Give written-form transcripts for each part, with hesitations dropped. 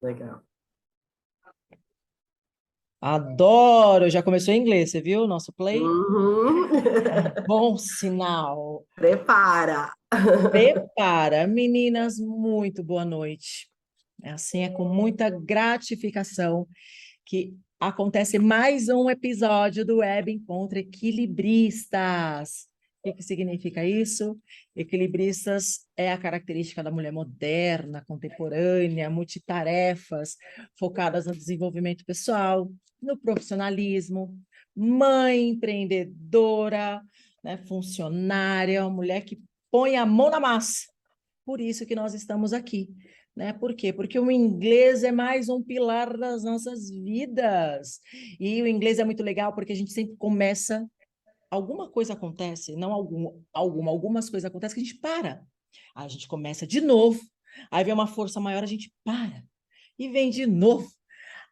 Legal. Adoro! Já começou em inglês, você viu? Nosso play? Uhum. Bom sinal. Prepara. Prepara, meninas, muito boa noite. É assim, é com muita gratificação que acontece mais um episódio do Web Encontro Equilibristas. O que que significa isso? Equilibristas é a característica da mulher moderna, contemporânea, multitarefas, focadas no desenvolvimento pessoal, no profissionalismo, mãe empreendedora, né, funcionária, uma mulher que põe a mão na massa. Por isso que nós estamos aqui, né? Por quê? Porque o inglês é mais um pilar das nossas vidas. E o inglês é muito legal porque a gente sempre começa, alguma coisa acontece, não algumas coisas acontecem que a gente para. Aí a gente começa de novo, aí vem uma força maior, a gente para. E vem de novo.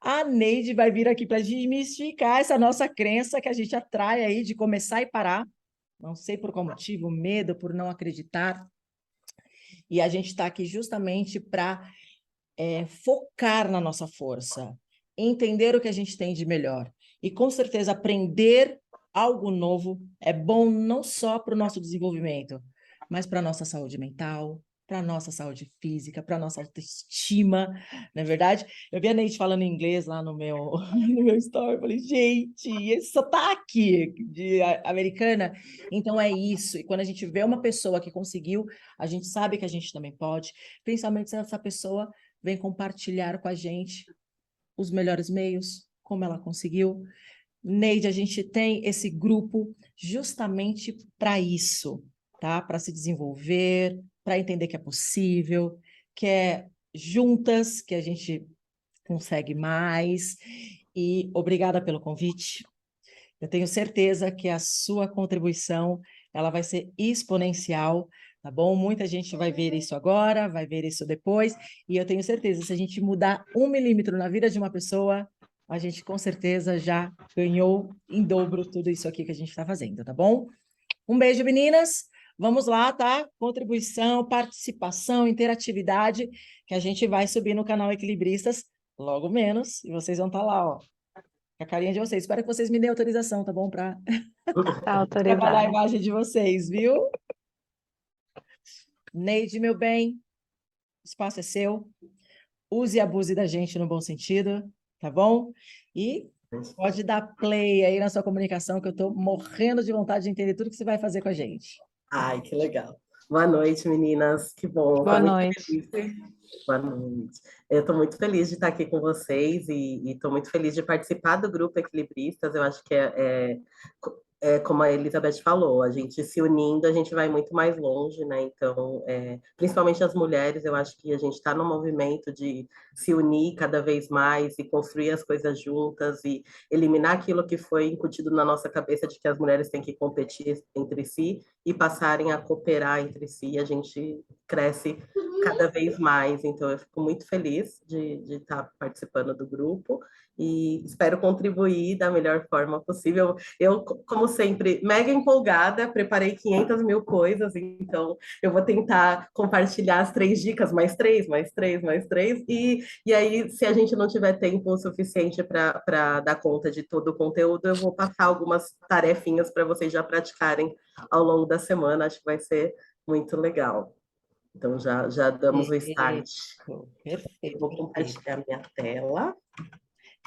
A Neide vai vir aqui para desmistificar essa nossa crença que a gente atrai aí de começar e parar. Não sei por qual motivo, medo, por não acreditar. E a gente está aqui justamente para focar na nossa força, entender o que a gente tem de melhor. E com certeza aprender algo novo é bom não só para o nosso desenvolvimento, mas para a nossa saúde mental, para a nossa saúde física, para a nossa autoestima, não é verdade? Eu vi a Neide falando inglês lá no meu, no meu story, eu falei, gente, esse sotaque de americana, então é isso. E quando a gente vê uma pessoa que conseguiu, a gente sabe que a gente também pode, principalmente se essa pessoa vem compartilhar com a gente os melhores meios, como ela conseguiu. Neide, a gente tem esse grupo justamente para isso, tá? Para se desenvolver, para entender que é possível, que é juntas que a gente consegue mais. E obrigada pelo convite. Eu tenho certeza que a sua contribuição ela vai ser exponencial, tá bom? Muita gente vai ver isso agora, vai ver isso depois, e eu tenho certeza, se a gente mudar 1 milímetro na vida de uma pessoa, a gente com certeza já ganhou em dobro tudo isso aqui que a gente está fazendo, tá bom? Um beijo, meninas. Vamos lá, tá? Contribuição, participação, interatividade, que a gente vai subir no canal Equilibristas logo menos, e vocês vão estar lá, ó, a carinha de vocês. Espero que vocês me dêem autorização, tá bom? Para Tá trabalhar a autorizado. imagem de vocês, viu? Neide, meu bem, o espaço é seu. Use e abuse da gente no bom sentido, tá bom? E pode dar play aí na sua comunicação, que eu estou morrendo de vontade de entender tudo que você vai fazer com a gente. Ai, que legal. Boa noite, meninas. Que bom. Estou Boa muito noite. feliz. Boa noite. Eu estou muito feliz de estar aqui com vocês e estou muito feliz de participar do grupo Equilibristas. Eu acho que é como a Elizabeth falou, a gente se unindo, a gente vai muito mais longe, né? Então, principalmente as mulheres, eu acho que a gente está no movimento de se unir cada vez mais e construir as coisas juntas e eliminar aquilo que foi incutido na nossa cabeça de que as mulheres têm que competir entre si e passarem a cooperar entre si. A gente cresce cada vez mais. Então, eu fico muito feliz de estar participando do grupo e espero contribuir da melhor forma possível. Eu, como sempre, mega empolgada, preparei 500 mil coisas, então eu vou tentar compartilhar as 3 dicas, mais três, mais três, mais três, e aí, se a gente não tiver tempo suficiente para dar conta de todo o conteúdo, eu vou passar algumas tarefinhas para vocês já praticarem ao longo da semana, acho que vai ser muito legal. Então, já damos o start. Perfeito, Eu perfeito, vou perfeito. compartilhar minha tela.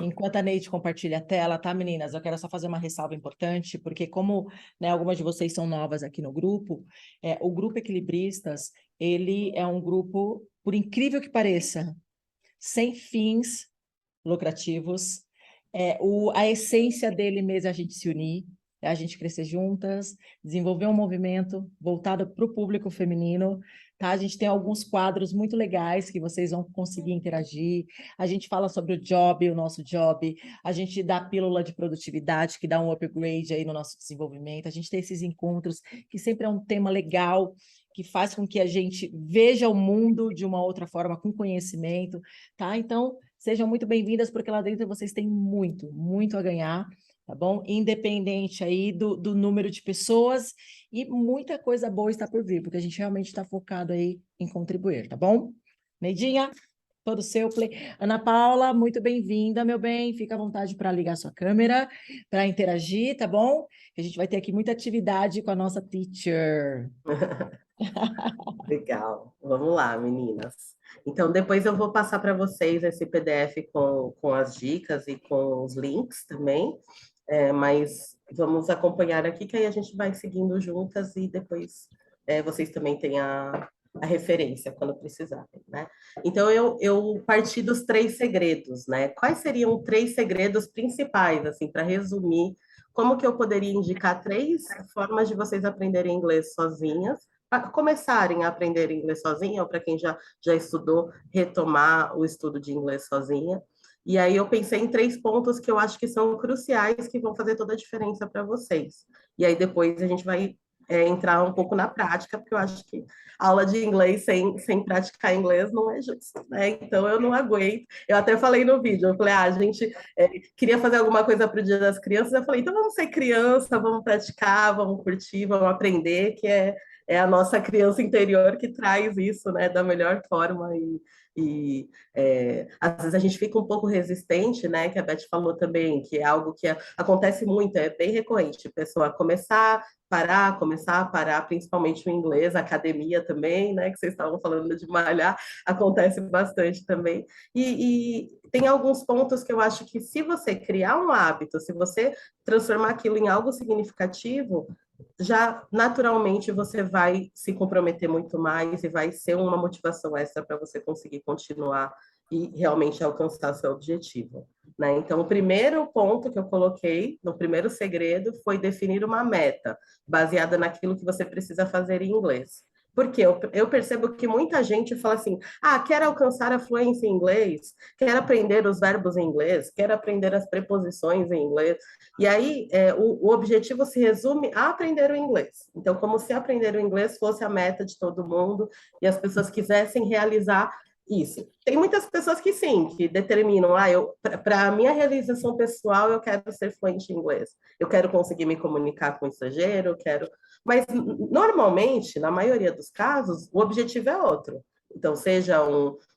Enquanto a Neide compartilha a tela, tá, meninas? Eu quero só fazer uma ressalva importante, porque como, né, algumas de vocês são novas aqui no grupo, o grupo Equilibristas, ele é um grupo, por incrível que pareça, sem fins lucrativos. A essência dele mesmo é a gente se unir, é a gente crescer juntas, desenvolver um movimento voltado para o público feminino. Tá? A gente tem alguns quadros muito legais que vocês vão conseguir interagir. A gente fala sobre o job, o nosso job. A gente dá pílula de produtividade, que dá um upgrade aí no nosso desenvolvimento. A gente tem esses encontros, que sempre é um tema legal, que faz com que a gente veja o mundo de uma outra forma, com conhecimento, tá? Então, sejam muito bem-vindas, porque lá dentro vocês têm muito, muito a ganhar, tá bom? Independente aí do número de pessoas, e muita coisa boa está por vir, porque a gente realmente está focado aí em contribuir, tá bom? Neidinha? todo seu play. Ana Paula, muito bem-vinda, meu bem. Fica à vontade para ligar sua câmera, para interagir, tá bom? A gente vai ter aqui muita atividade com a nossa teacher. Legal. Vamos lá, meninas. Então, depois eu vou passar para vocês esse PDF com as dicas e com os links também. Mas vamos acompanhar aqui, que aí a gente vai seguindo juntas e depois vocês também têm a referência quando precisarem, né? Então, eu parti dos 3 segredos, né? Quais seriam 3 segredos principais, assim, para resumir, como que eu poderia indicar 3 formas de vocês aprenderem inglês sozinhas, para começarem a aprender inglês sozinha, ou para quem já estudou, retomar o estudo de inglês sozinha. E aí eu pensei em 3 pontos que eu acho que são cruciais, que vão fazer toda a diferença para vocês. E aí depois a gente vai entrar um pouco na prática, porque eu acho que aula de inglês sem praticar inglês não é justo, né? Então eu não aguento. Eu até falei no vídeo, eu falei, a gente queria fazer alguma coisa para o Dia das Crianças, eu falei, então vamos ser criança, vamos praticar, vamos curtir, vamos aprender, que é a nossa criança interior que traz isso, né, da melhor forma às vezes a gente fica um pouco resistente, né? Que a Beth falou também, que é algo que acontece muito, é bem recorrente, a pessoa começar a parar, principalmente o inglês, a academia também, né? Que vocês estavam falando de malhar, acontece bastante também. E tem alguns pontos que eu acho que se você criar um hábito, se você transformar aquilo em algo significativo, já naturalmente você vai se comprometer muito mais e vai ser uma motivação extra para você conseguir continuar e realmente alcançar seu objetivo, né? Então, o primeiro ponto que eu coloquei, no primeiro segredo, foi definir uma meta baseada naquilo que você precisa fazer em inglês. Porque eu percebo que muita gente fala assim: quero alcançar a fluência em inglês, quero aprender os verbos em inglês, quero aprender as preposições em inglês. E aí, o objetivo se resume a aprender o inglês. Então, como se aprender o inglês fosse a meta de todo mundo e as pessoas quisessem realizar isso. Tem muitas pessoas que sim, que determinam, para a minha realização pessoal, eu quero ser fluente em inglês. Eu quero conseguir me comunicar com o estrangeiro, eu quero... Mas, normalmente, na maioria dos casos, o objetivo é outro. Então, seja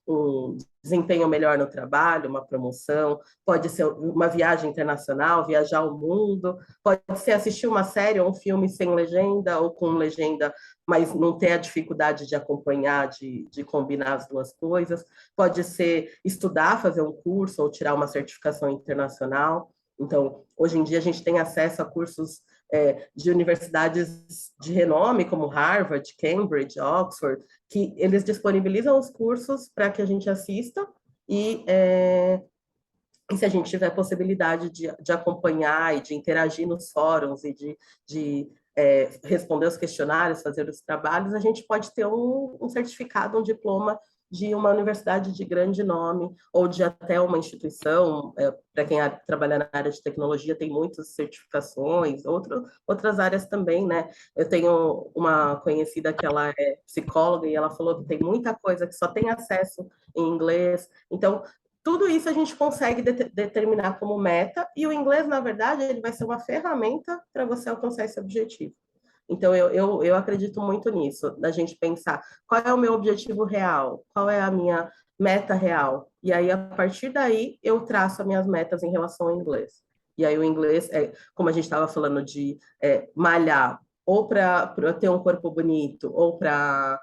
um desempenho melhor no trabalho, uma promoção, pode ser uma viagem internacional, viajar o mundo, pode ser assistir uma série ou um filme sem legenda ou com legenda, mas não ter a dificuldade de acompanhar, de combinar as duas coisas, pode ser estudar, fazer um curso ou tirar uma certificação internacional. Então, hoje em dia a gente tem acesso a cursos de universidades de renome, como Harvard, Cambridge, Oxford, que eles disponibilizam os cursos para que a gente assista e se a gente tiver possibilidade de acompanhar e de interagir nos fóruns e de responder os questionários, fazer os trabalhos, a gente pode ter um certificado, um diploma de uma universidade de grande nome ou de até uma instituição. Para quem trabalha na área de tecnologia, tem muitas certificações, outras áreas também, né? Eu tenho uma conhecida que ela é psicóloga e ela falou que tem muita coisa que só tem acesso em inglês. Então, tudo isso a gente consegue determinar como meta, e o inglês, na verdade, ele vai ser uma ferramenta para você alcançar esse objetivo. Então, eu acredito muito nisso, da gente pensar qual é o meu objetivo real, qual é a minha meta real. E aí, a partir daí, eu traço as minhas metas em relação ao inglês. E aí, o inglês, como a gente estava falando de malhar, ou para ter um corpo bonito, ou para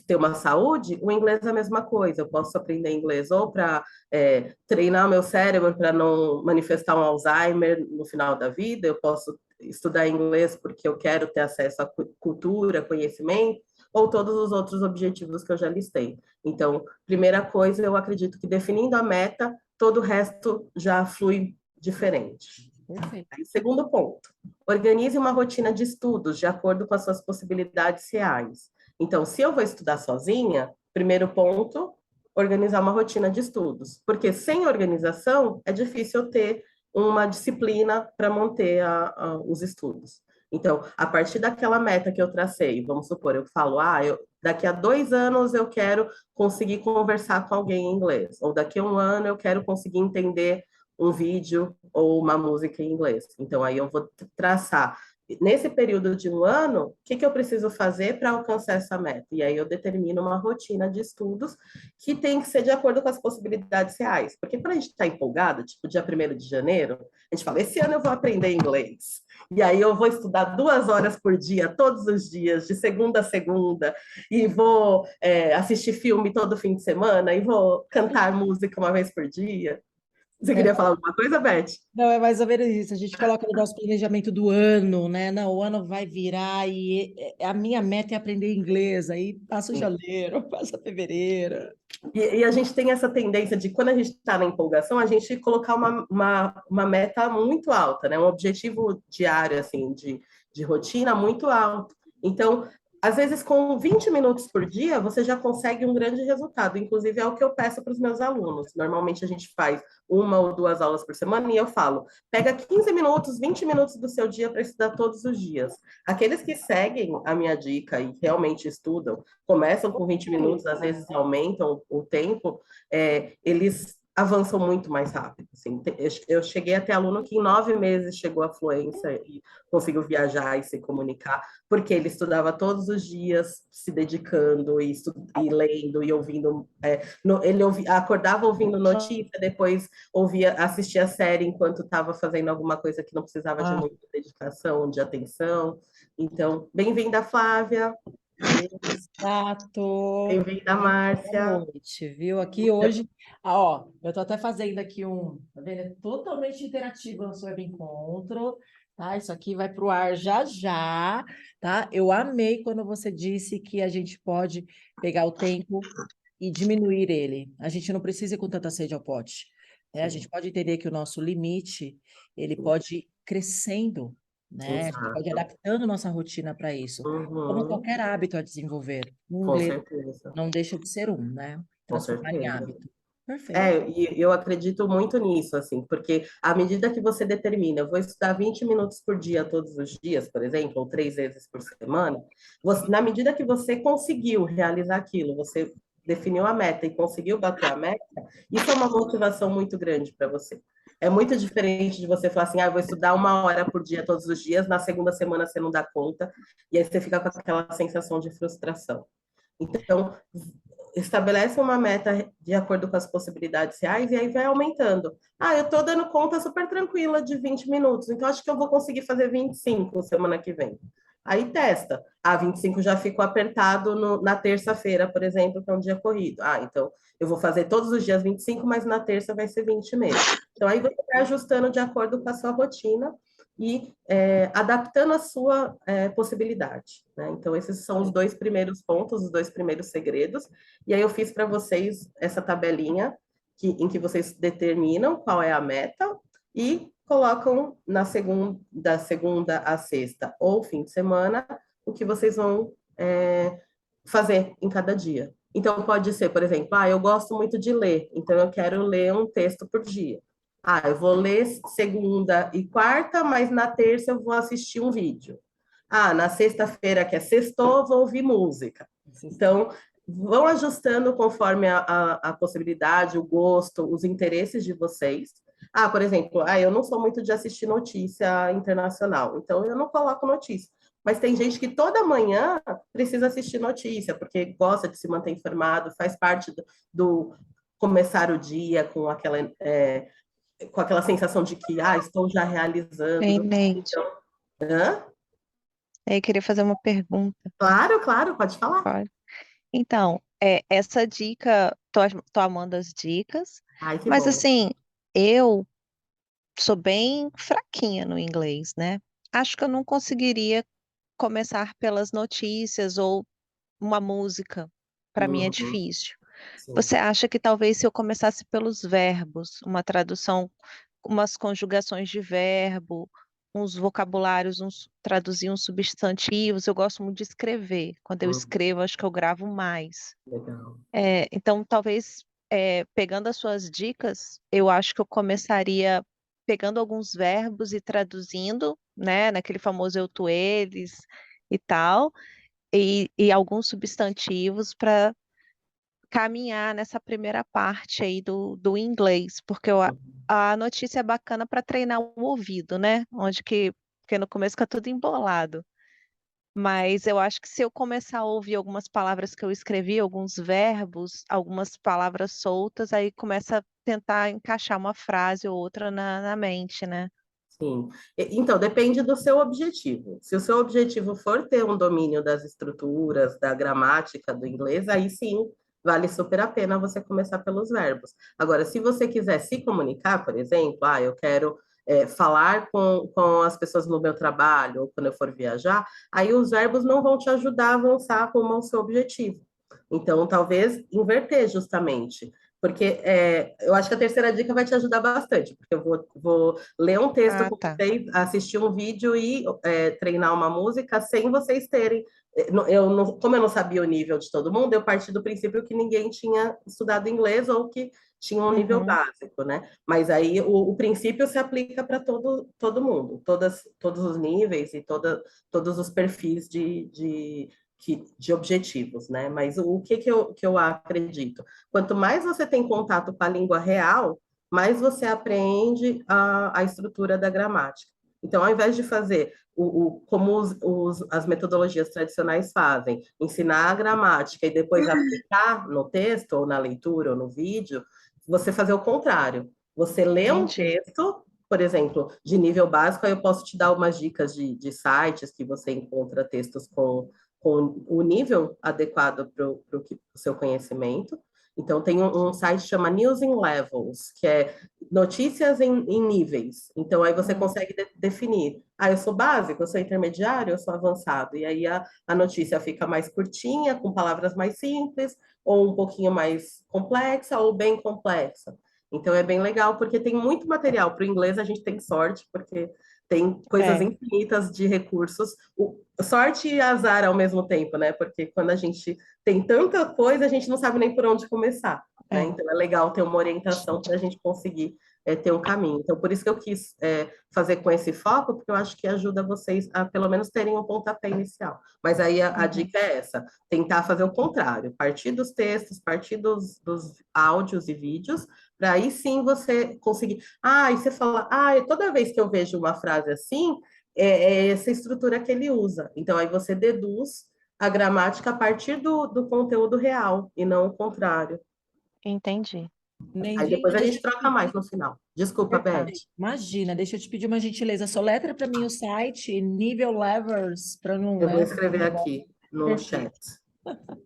ter uma saúde, o inglês é a mesma coisa. Eu posso aprender inglês ou para treinar meu cérebro para não manifestar um Alzheimer no final da vida, eu posso estudar inglês porque eu quero ter acesso à cultura, conhecimento, ou todos os outros objetivos que eu já listei. Então, primeira coisa, eu acredito que definindo a meta, todo o resto já flui diferente. Perfeito. Aí, segundo ponto, organize uma rotina de estudos de acordo com as suas possibilidades reais. Então, se eu vou estudar sozinha, primeiro ponto, organizar uma rotina de estudos, porque sem organização é difícil eu ter uma disciplina para manter os estudos. Então, a partir daquela meta que eu tracei, vamos supor, eu falo, daqui a 2 anos eu quero conseguir conversar com alguém em inglês, ou daqui a 1 ano eu quero conseguir entender um vídeo ou uma música em inglês. Então, aí eu vou traçar nesse período de um ano, o que eu preciso fazer para alcançar essa meta? E aí eu determino uma rotina de estudos que tem que ser de acordo com as possibilidades reais. Porque quando a gente está empolgado, tipo dia 1º de janeiro, a gente fala, esse ano eu vou aprender inglês. E aí eu vou estudar 2 horas por dia, todos os dias, de segunda a segunda, e vou assistir filme todo fim de semana, e vou cantar música uma vez por dia. Você É, queria falar alguma coisa, Beth? não, é mais ou menos isso. A gente coloca no nosso planejamento do ano, né? Não, o ano vai virar e a minha meta é aprender inglês. Aí passa o janeiro, passa fevereiro. E a gente tem essa tendência de, quando a gente está na empolgação, a gente colocar uma meta muito alta, né? Um objetivo diário, assim, de rotina muito alto. Então, às vezes, com 20 minutos por dia, você já consegue um grande resultado. Inclusive, é o que eu peço para os meus alunos. Normalmente, a gente faz 1 ou 2 aulas por semana e eu falo, pega 15 minutos, 20 minutos do seu dia para estudar todos os dias. Aqueles que seguem a minha dica e realmente estudam, começam com 20 minutos, às vezes aumentam o tempo, eles avançam muito mais rápido. Assim. Eu cheguei a ter aluno que em 9 meses chegou à fluência e conseguiu viajar e se comunicar, porque ele estudava todos os dias, se dedicando e lendo e ouvindo. Ele acordava ouvindo notícia, depois assistia a série enquanto estava fazendo alguma coisa que não precisava de Ah, muita dedicação, de atenção. Então, bem-vinda, Flávia. exato. Bem-vinda, Boa Márcia. noite, viu? Aqui hoje, ó, eu tô até fazendo aqui tá vendo? É totalmente interativo o nosso web encontro, tá? Isso aqui vai pro ar já já, tá? Eu amei quando você disse que a gente pode pegar o tempo e diminuir ele. A gente não precisa ir com tanta sede ao pote, né? A gente pode entender que o nosso limite, ele pode ir crescendo, né? A gente pode ir Exato. adaptando nossa rotina para isso, como Uhum. qualquer hábito a desenvolver. O Com inglês certeza, não deixa de ser né? com Transformar em certeza. hábito. Perfeito. E eu acredito muito nisso, assim, porque à medida que você determina, eu vou estudar 20 minutos por dia, todos os dias, por exemplo, ou 3 vezes por semana, na medida que você conseguiu realizar aquilo, você definiu a meta e conseguiu bater a meta, isso é uma motivação muito grande para você. É muito diferente de você falar assim, ah, eu vou estudar 1 hora por dia todos os dias, na segunda semana você não dá conta, e aí você fica com aquela sensação de frustração. Então, estabelece uma meta de acordo com as possibilidades reais e aí vai aumentando. Ah, eu estou dando conta super tranquila de 20 minutos, então acho que eu vou conseguir fazer 25 semana que vem. Aí testa. Ah, 25 já ficou apertado na terça-feira, por exemplo, que é um dia corrido. Ah, então eu vou fazer todos os dias 25, mas na terça vai ser 20 mesmo. Então aí você vai ajustando de acordo com a sua rotina e adaptando a sua possibilidade. Né? Então, esses são os 2 primeiros pontos, os 2 primeiros segredos. E aí eu fiz para vocês essa tabelinha em que vocês determinam qual é a meta e colocam da segunda à sexta ou fim de semana o que vocês vão fazer em cada dia. Então, pode ser, por exemplo, eu gosto muito de ler, então eu quero ler um texto por dia. Ah, eu vou ler segunda e quarta, mas na terça eu vou assistir um vídeo. Ah, na sexta-feira, que é sextou, vou ouvir música. Então, vão ajustando conforme a possibilidade, o gosto, os interesses de vocês. Ah, por exemplo, eu não sou muito de assistir notícia internacional, então eu não coloco notícia. Mas tem gente que toda manhã precisa assistir notícia, porque gosta de se manter informado, faz parte do começar o dia com aquela sensação de que estou já Ei, realizando. Neide, Então, hã? eu queria fazer uma pergunta. Claro, claro, pode falar. Pode? Então, essa dica, tô amando as dicas, Ai, que mas bom. assim, eu sou bem fraquinha no inglês, né? Acho que eu não conseguiria começar pelas notícias ou uma música. Para mim é Uhum, difícil. sim. Você acha que talvez se eu começasse pelos verbos, uma tradução, umas conjugações de verbo, uns vocabulários, traduzir uns substantivos, eu gosto muito de escrever. Quando eu Uhum, escrevo, acho que eu gravo mais. legal. Então, talvez, pegando as suas dicas, eu acho que eu começaria pegando alguns verbos e traduzindo, né, naquele famoso eu, tu, eles e tal, e alguns substantivos para caminhar nessa primeira parte aí do inglês, porque a notícia é bacana para treinar o ouvido, né? Onde que porque no começo fica tudo embolado. Mas eu acho que se eu começar a ouvir algumas palavras que eu escrevi, alguns verbos, algumas palavras soltas, aí começa a tentar encaixar uma frase ou outra na mente, né? Sim. Então, depende do seu objetivo. Se o seu objetivo for ter um domínio das estruturas, da gramática do inglês, aí sim, vale super a pena você começar pelos verbos. Agora, se você quiser se comunicar, por exemplo, eu quero falar com as pessoas no meu trabalho, ou quando eu for viajar, aí os verbos não vão te ajudar a avançar rumo ao seu objetivo. Então, talvez inverter justamente. Porque eu acho que a terceira dica vai te ajudar bastante, porque eu vou ler um texto Ah, com tá. vocês, assistir um vídeo e treinar uma música sem vocês terem. Como eu não sabia o nível de todo mundo, eu parti do princípio que ninguém tinha estudado inglês ou que tinha um nível Uhum. básico, né? Mas aí o princípio se aplica para todo mundo, todos os níveis e todos os perfis de objetivos, né? Mas o que eu acredito? Quanto mais você tem contato com a língua real, mais você aprende a estrutura da gramática. Então, ao invés de fazer como as metodologias tradicionais fazem, ensinar a gramática e depois aplicar no texto, ou na leitura, ou no vídeo, você fazer o contrário. Você lê um Entendi. texto, por exemplo, de nível básico, aí eu posso te dar umas dicas de sites que você encontra textos com o nível adequado para o seu conhecimento. Então, tem um site que chama News in Levels, que é notícias em níveis. Então, aí você consegue definir. Eu sou básico, eu sou intermediário, eu sou avançado. E aí a notícia fica mais curtinha, com palavras mais simples, ou um pouquinho mais complexa, ou bem complexa. Então, é bem legal, porque tem muito material. Para o inglês, a gente tem sorte, porque tem coisas É. infinitas de recursos. Sorte e azar ao mesmo tempo, né? Porque quando a gente tem tanta coisa, a gente não sabe nem por onde começar, né? É. Então é legal ter uma orientação para a gente conseguir ter um caminho. Então, por isso que eu quis fazer com esse foco, porque eu acho que ajuda vocês a pelo menos terem um pontapé inicial. Mas aí a dica é essa: tentar fazer o contrário, partir dos textos, partir dos áudios e vídeos, para aí sim você conseguir. E você fala, toda vez que eu vejo uma frase assim, é essa estrutura que ele usa. Então, aí você deduz a gramática a partir do conteúdo real e não o contrário. Entendi. Aí Nendinha, depois a deixa gente eu te troca mais pedir. no final. Desculpa, Beth. Imagina, deixa eu te pedir uma gentileza. Soletra para mim o site Nível Levels, para não, Eu vou né? escrever aqui no chat. Perfeito.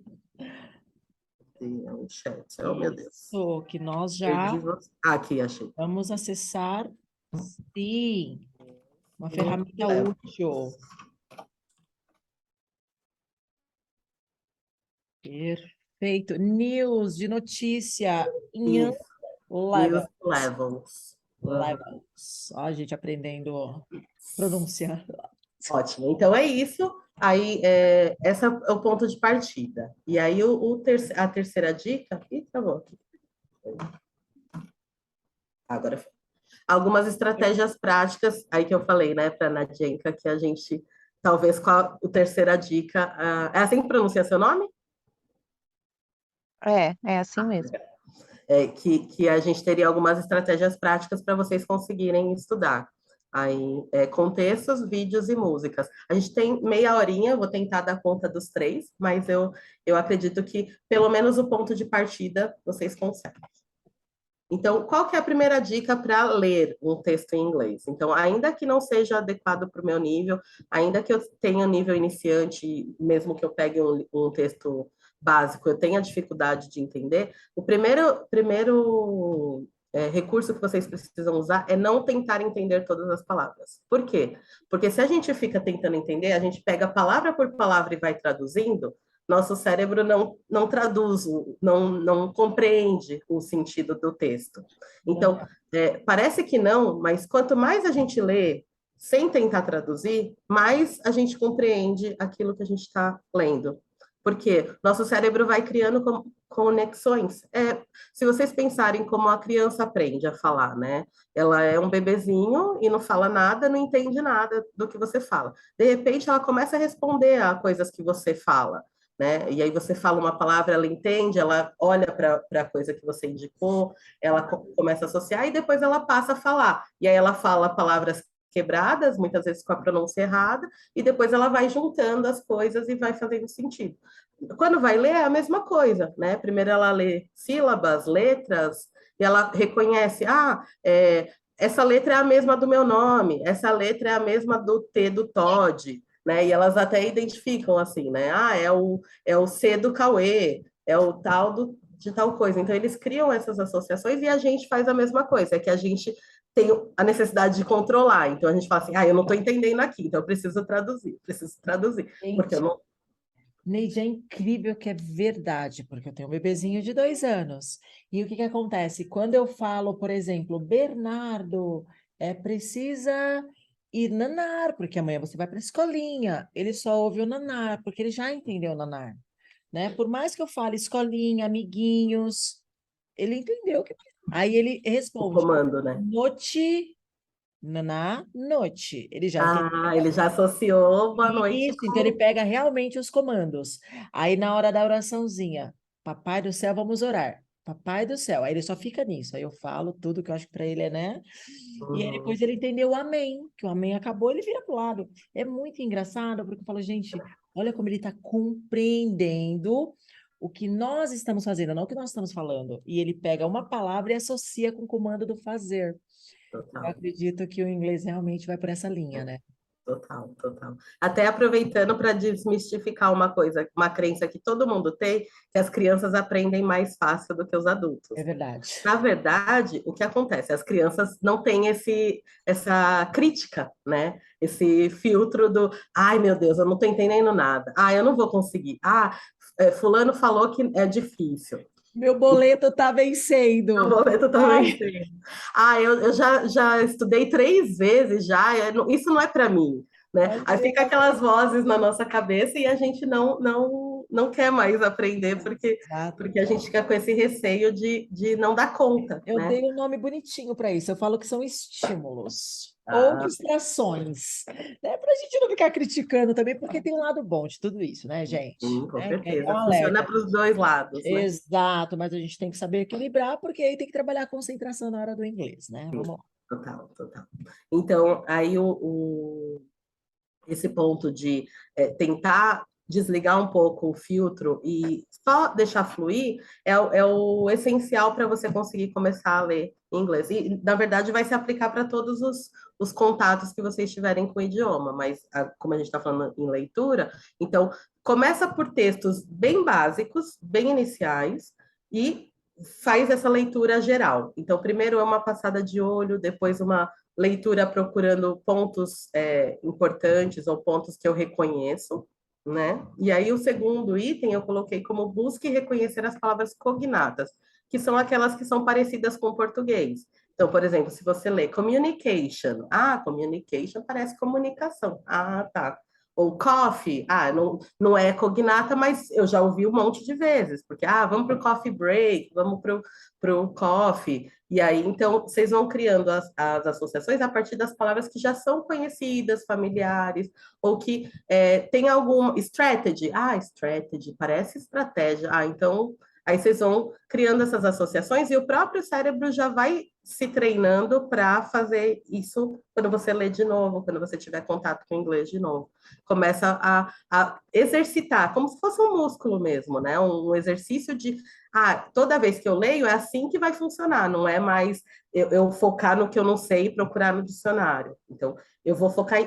No chat. Oh, meu Deus. Isso, que nós Perdi já você. Aqui, achei. vamos acessar. Sim, uma ferramenta útil. Perfeito. News de notícia em Isso. News level. levels. Levels. Ó, a gente aprendendo a pronunciar. Ótimo. Então é isso. Aí, esse é o ponto de partida. E aí, a terceira dica. Ih, travou aqui. Agora foi. Algumas estratégias práticas, aí que eu falei, né, para a Nadienka, que a gente, talvez com a terceira dica. É assim que pronuncia seu nome? É assim mesmo. Que a gente teria algumas estratégias práticas para vocês conseguirem estudar. Aí, contextos, vídeos e músicas. A gente tem meia horinha, vou tentar dar conta dos três, mas eu acredito que pelo menos o ponto de partida vocês conseguem. Então, qual que é a primeira dica para ler um texto em inglês? Então, ainda que não seja adequado para o meu nível, ainda que eu tenha nível iniciante, mesmo que eu pegue um texto básico, eu tenha dificuldade de entender, o primeiro recurso que vocês precisam usar é não tentar entender todas as palavras. Por quê? Porque se a gente fica tentando entender, a gente pega palavra por palavra e vai traduzindo, nosso cérebro não traduz, não compreende o sentido do texto. Então, parece que não, mas quanto mais a gente lê sem tentar traduzir, mais a gente compreende aquilo que a gente está lendo. Porque nosso cérebro vai criando conexões. Se vocês pensarem como a criança aprende a falar, né? Ela é um bebezinho e não fala nada, não entende nada do que você fala. De repente, ela começa a responder a coisas que você fala, né? E aí você fala uma palavra, ela entende, ela olha para a coisa que você indicou, ela começa a associar e depois ela passa a falar. E aí ela fala palavras quebradas, muitas vezes com a pronúncia errada, e depois ela vai juntando as coisas e vai fazendo sentido. Quando vai ler, é a mesma coisa, né? Primeiro ela lê sílabas, letras, e ela reconhece, essa letra é a mesma do meu nome, essa letra é a mesma do T do Todd, né? E elas até identificam assim, né? É o C do Cauê, é o tal de tal coisa. Então, eles criam essas associações e a gente faz a mesma coisa, é que a gente tem a necessidade de controlar. Então, a gente fala assim, eu não estou entendendo aqui, então eu preciso traduzir, porque eu Gente, não... Neide, é incrível que é verdade, porque eu tenho um bebezinho de 2 anos. E o que que acontece? Quando eu falo, por exemplo, Bernardo, precisa ir nanar, porque amanhã você vai para a escolinha. Ele só ouve o nanar, porque ele já entendeu o nanar, né? Por mais que eu fale escolinha, amiguinhos, ele entendeu que. Aí ele O responde, comando, né? noite, naná, noite. Ele já entendeu. Ele já associou boa noite Isso, então ele com... pega realmente os comandos. Aí na hora da oraçãozinha, Papai do céu, vamos orar. Papai do céu. Aí ele só fica nisso. Aí eu falo tudo que eu acho que para ele é, né? E aí Uhum. depois ele entendeu o amém, que o amém acabou, ele vira pro lado. É muito engraçado, porque eu falo, gente, olha como ele está compreendendo o que nós estamos fazendo, não o que nós estamos falando. E ele pega uma palavra e associa com o comando do fazer. Eu Total. acredito que o inglês realmente vai por essa linha, né? Total, total. Até aproveitando para desmistificar uma coisa, uma crença que todo mundo tem, que as crianças aprendem mais fácil do que os adultos. É verdade. Na verdade, o que acontece? As crianças não têm essa crítica, né? Esse filtro do, ai meu Deus, eu não estou entendendo nada. Eu não vou conseguir. Fulano falou que é difícil. Meu boleto tá O vencendo. boleto Ai, também tem. Eu já estudei 3 vezes já, isso não é para mim, né? pode Aí fica levar. aquelas vozes na nossa cabeça e a gente não quer mais aprender porque a gente fica com esse receio de não dar conta, Eu né? dei um nome bonitinho para isso. Eu falo que são estímulos ou Ah, distrações, né? Para a gente não ficar criticando também, porque tem um lado bom de tudo isso, né, gente? sim, com É um certeza. Funciona alerta. para os dois lados, né? Exato, mas a gente tem que saber equilibrar, porque aí tem que trabalhar a concentração na hora do inglês, né? Vamos lá. Total, total. Então, aí esse ponto de tentar desligar um pouco o filtro e só deixar fluir é o essencial para você conseguir começar a ler em inglês. E, na verdade, vai se aplicar para todos os contatos que vocês tiverem com o idioma, mas como a gente está falando em leitura, então começa por textos bem básicos, bem iniciais, e faz essa leitura geral. Então, primeiro é uma passada de olho, depois uma leitura procurando pontos importantes ou pontos que eu reconheço, né? E aí o segundo item eu coloquei como busque reconhecer as palavras cognatas, que são aquelas que são parecidas com o português. Então, por exemplo, se você lê communication, communication parece comunicação. Tá. Ou coffee, não é cognata, mas eu já ouvi um monte de vezes, porque, vamos para o coffee break, vamos para o coffee. E aí, então, vocês vão criando as associações a partir das palavras que já são conhecidas, familiares, ou que tem alguma... Strategy. Strategy, parece estratégia. Então, aí vocês vão criando essas associações e o próprio cérebro já vai se treinando para fazer isso quando você lê de novo, quando você tiver contato com o inglês de novo. Começa a exercitar, como se fosse um músculo mesmo, né? Um exercício de toda vez que eu leio é assim que vai funcionar, não é mais eu focar no que eu não sei e procurar no dicionário. Então, eu vou focar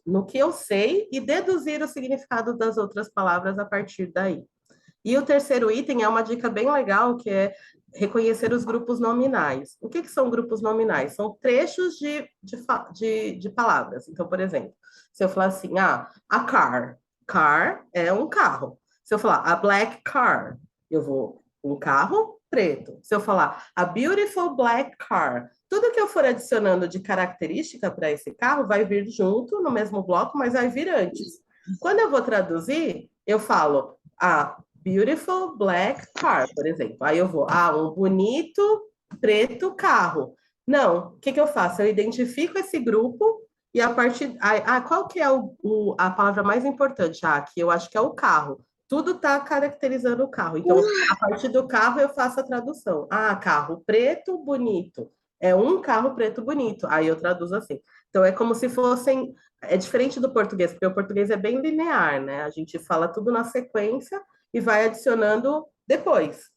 no que eu sei e deduzir o significado das outras palavras a partir daí. E o terceiro item é uma dica bem legal, que é reconhecer os grupos nominais. O que são grupos nominais? São trechos de palavras. Então, por exemplo, se eu falar assim, a car. Car é um carro. Se eu falar a black car, eu vou um carro preto. Se eu falar a beautiful black car, tudo que eu for adicionando de característica para esse carro vai vir junto no mesmo bloco, mas vai vir antes. Quando eu vou traduzir, eu falo a beautiful black car, por exemplo. Aí eu vou, um bonito preto carro. Não, o que eu faço? Eu identifico esse grupo e a partir... qual que é a palavra mais importante? Que eu acho que é o carro. Tudo está caracterizando o carro. Então, a partir do carro eu faço a tradução. Carro preto, bonito. é um carro preto bonito. Aí eu traduzo assim. Então é como se fossem. É diferente do português, porque o português é bem linear, né? A gente fala tudo na sequência e vai adicionando depois.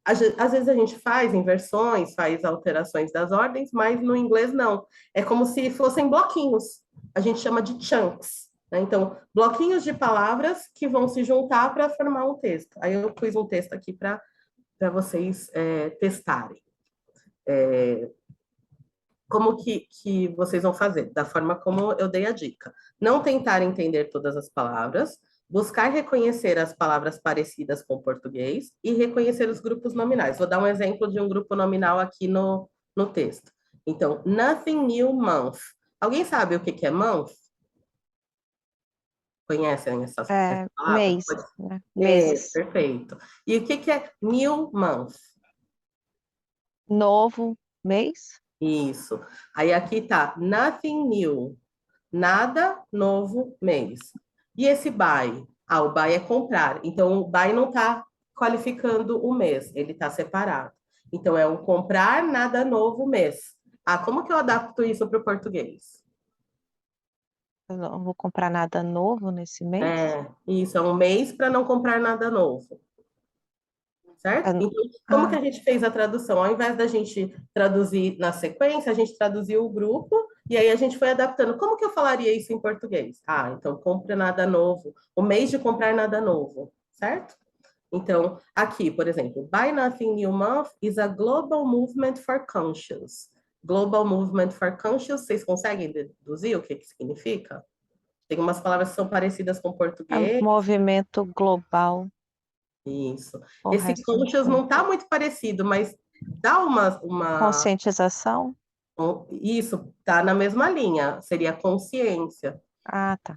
Às vezes a gente faz inversões, faz alterações das ordens, mas no inglês não. É como se fossem bloquinhos. A gente chama de chunks, né? Então, bloquinhos de palavras que vão se juntar para formar um texto. Aí eu fiz um texto aqui para vocês testarem. Como que vocês vão fazer? Da forma como eu dei a dica. Não tentar entender todas as palavras, buscar reconhecer as palavras parecidas com o português e reconhecer os grupos nominais. Vou dar um exemplo de um grupo nominal aqui no texto. Então, nothing new month. Alguém sabe o que é month? Conhecem essa palavra? Mês, né? Meses. Perfeito. E o que é new month? Novo mês? Isso. Aí aqui tá nothing new. Nada novo mês. E esse buy? Ah, o buy é comprar. Então, o buy não está qualificando o mês, ele está separado. Então, é um comprar nada novo mês. Ah, como que eu adapto isso para o português? Eu não vou comprar nada novo nesse mês? Isso, é um mês para não comprar nada novo. Certo? Eu- Então, como que Ah, a gente fez a tradução? Ao invés da gente traduzir na sequência, a gente traduziu o grupo e aí a gente foi adaptando. Como que eu falaria isso em português? Ah, então compre nada novo. O mês de comprar nada novo, certo? Então, aqui, por exemplo, Buy Nothing New Month is a global movement for conscious. Global movement for conscious, vocês conseguem deduzir o que que significa? Tem umas palavras que são parecidas com é português. movimento global. Isso. O Esse resto não conscious sei. não está muito parecido, mas dá Conscientização? isso, está na mesma linha, seria consciência. Ah, tá.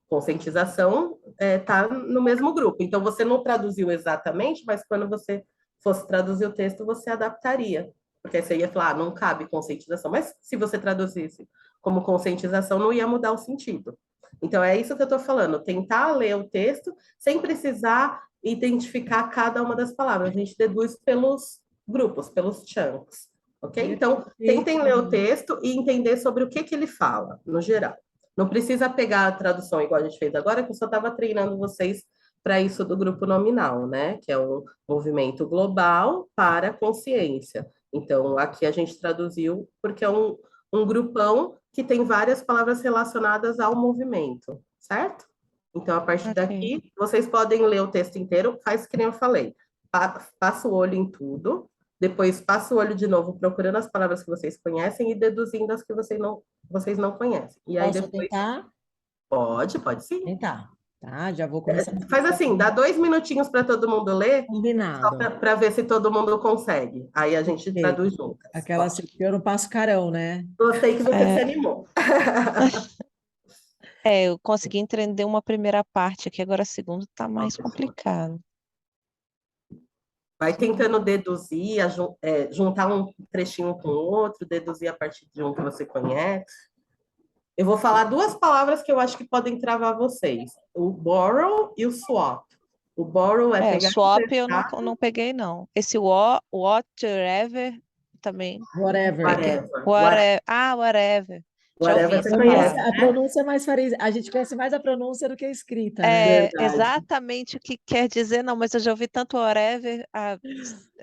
Conscientização está no mesmo grupo. Então, você não traduziu exatamente, mas quando você fosse traduzir o texto, você adaptaria. Porque aí você ia falar, não cabe conscientização. Mas se você traduzisse como conscientização, não ia mudar o sentido. Então, é isso que eu estou falando, tentar ler o texto sem precisar identificar cada uma das palavras. A gente deduz pelos grupos, pelos chunks, ok? Então, tentem ler o texto e entender sobre o que que ele fala, no geral. Não precisa pegar a tradução igual a gente fez agora, que eu só estava treinando vocês para isso do grupo nominal, né? Que é um movimento global para a consciência. Então, aqui a gente traduziu porque é um grupão que tem várias palavras relacionadas ao movimento, certo? Então, a partir Ok. daqui, vocês podem ler o texto inteiro, faz que nem eu falei. Passa o olho em tudo, depois passa o olho de novo procurando as palavras que vocês conhecem e deduzindo as que vocês não conhecem. E aí Posso depois tentar? pode sim. Tentar, tá? Já vou começar a Faz escrever assim, dá 2 minutinhos para todo mundo ler, só combinado. para ver se todo mundo consegue. Aí a gente Ok. traduz juntas. Aquela Ó, assim, que eu não passo carão, né? gostei que você se É, animou. eu consegui entender uma primeira parte aqui, agora a segunda tá mais Ótimo. complicado. Vai tentando deduzir, juntar um trechinho com o outro, deduzir a partir de um que você conhece. Eu vou falar duas palavras que eu acho que podem travar vocês: o borrow e o swap. O borrow é O pegar swap eu emprestado, não peguei, não. Esse whatever também Whatever. peguei. whatever. Whatever. Já ouvi Whatever você essa conhece, palavra. A né? pronúncia é mais a gente conhece mais a pronúncia do que a escrita, né? É Verdade. exatamente o que quer dizer, não, mas eu já ouvi tanto whatever, mas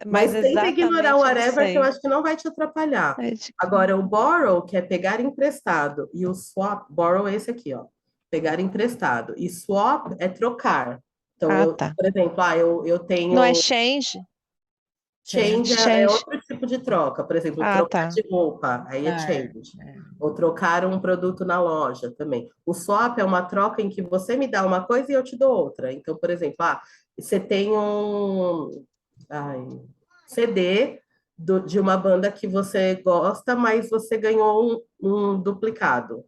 Mas tenta ignorar o exatamente eu não whatever, que eu sei. acho que não vai te atrapalhar. É de- Agora, o borrow, que é pegar emprestado, e o swap, borrow é esse aqui, ó, pegar emprestado. E swap é trocar. Então, Ah, tá. por exemplo, eu Não é tenho change? change é Change. outro tipo de troca. Por exemplo, Ah, trocar tá. de roupa, aí é Ah, é, change. é. Ou trocar um produto na loja também. O swap é uma troca em que você me dá uma coisa e eu te dou outra. Então, por exemplo, você tem ai, CD de uma banda que você gosta, mas você ganhou um duplicado.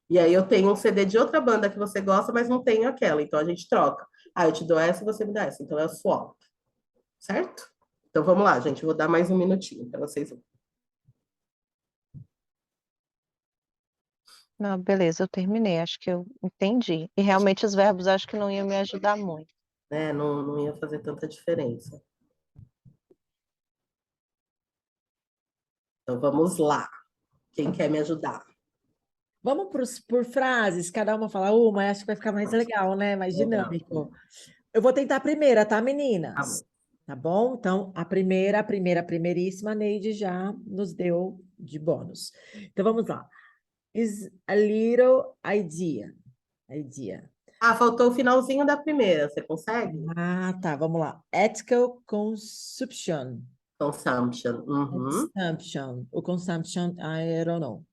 E aí eu tenho um CD de outra banda que você gosta, mas não tenho aquela. Então a gente troca. Ah, eu te dou essa e você me dá essa. Então é o swap, certo? Então vamos lá, gente. Eu vou dar mais um minutinho para vocês verem. Não, beleza, eu terminei. Acho que eu entendi. E realmente os verbos acho que não iam me ajudar muito. Né? Não ia fazer tanta diferença. Então vamos lá. Quem quer me ajudar? Vamos por frases, cada uma fala uma, acho que vai ficar mais legal, né? Mais dinâmico. Eu vou tentar a primeira, tá, meninas? Tá bom? Então, primeiríssima, a Neide já nos deu de bônus. Então, vamos lá. Is a little idea. Idea. Ah, faltou o finalzinho da primeira. Você consegue? Ah, tá, vamos lá. Ethical consumption. Consumption. Uhum. Consumption. O consumption, I don't know.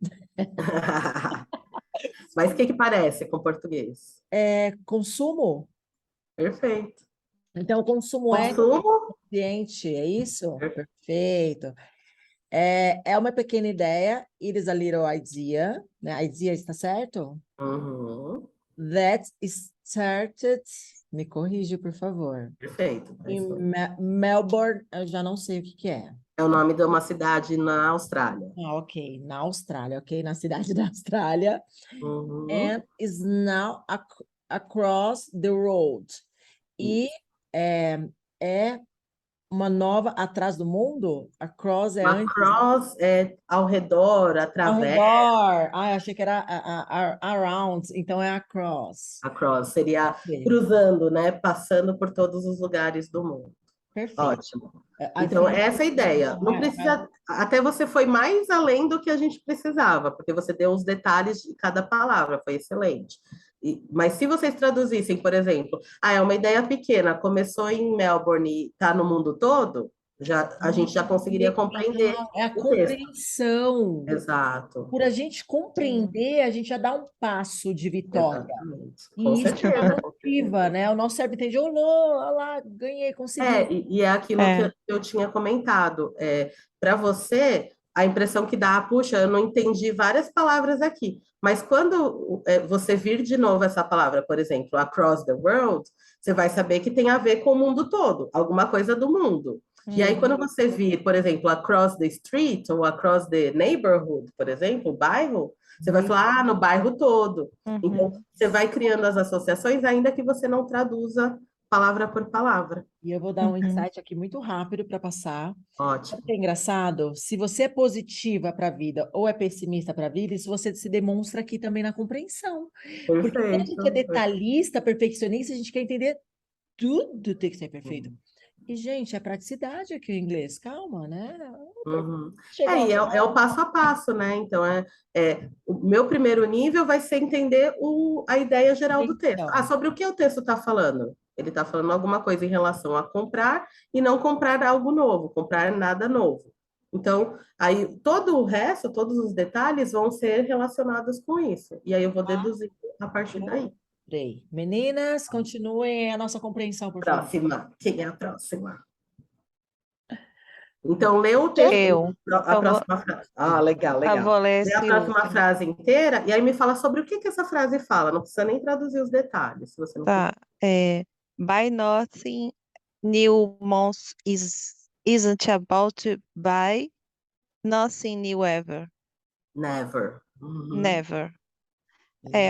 Mas o que parece com português? É consumo? Perfeito. Então, o consumo é Consumo? consciente, é isso? Perfeito. É uma pequena ideia, it is a little idea, né? Idea está certo? Uhum. That started, me corrige, por favor. Perfeito. Em Melbourne, eu já não sei o que é. É o nome de uma cidade na Austrália. Ah, ok, na Austrália, ok, na cidade da Austrália. Uhum. And is now across the road. E é uma nova atrás do mundo? Across é antes? Across é ao redor, Ao através. redor. Ah, eu achei que era around, então é across. Across seria Ok, cruzando, né? Passando por todos os lugares do mundo. perfeito. Ótimo. I Então, think essa é a ideia. Não precisa. Até você foi mais além do que a gente precisava, porque você deu os detalhes de cada palavra, foi excelente. Mas se vocês traduzissem, por exemplo, é uma ideia pequena, começou em Melbourne e está no mundo todo, a gente já conseguiria compreender é a o texto. compreensão. Exato. Por a gente compreender, a gente já dá um passo de vitória. Exatamente. Com E isso certeza. motiva, né? O nosso cérebro entende, oh, olha lá, ganhei, consegui. E é aquilo que eu tinha comentado. Para você, a impressão que dá, puxa, eu não entendi várias palavras aqui. Mas quando você vir de novo essa palavra, por exemplo, across the world, você vai saber que tem a ver com o mundo todo, alguma coisa do mundo. E aí, quando você vir, por exemplo, across the street ou across the neighborhood, por exemplo, o bairro, você vai falar, no bairro todo. Então, você vai criando as associações, ainda que você não traduza palavra por palavra. E eu vou dar um insight aqui muito rápido para passar. Ótimo. É engraçado, se você é positiva para a vida ou é pessimista para a vida, isso você se demonstra aqui também na compreensão. Porque quando a gente é detalhista, perfeccionista, a gente quer entender tudo tem que ser perfeito. E, gente, é praticidade aqui o inglês, calma, né? Uhum. É o passo a passo, né? Então, o meu primeiro nível vai ser entender a ideia geral do texto. Sobre o que o texto está falando? Ele está falando alguma coisa em relação a comprar e não comprar algo novo, comprar nada novo. Então, aí todo o resto, todos os detalhes vão ser relacionados com isso. E aí eu vou deduzir a partir daí. Meninas, continuem a nossa compreensão, por favor. Próxima. Quem é a próxima? Então, lê o texto, a próxima frase. Ah, legal, legal. Vou ler Lê a próxima frase inteira e aí me fala sobre o que essa frase fala. Não precisa nem traduzir os detalhes, se você não Tá. Buy nothing new isn't about to buy nothing new ever. Never. Uhum. Never.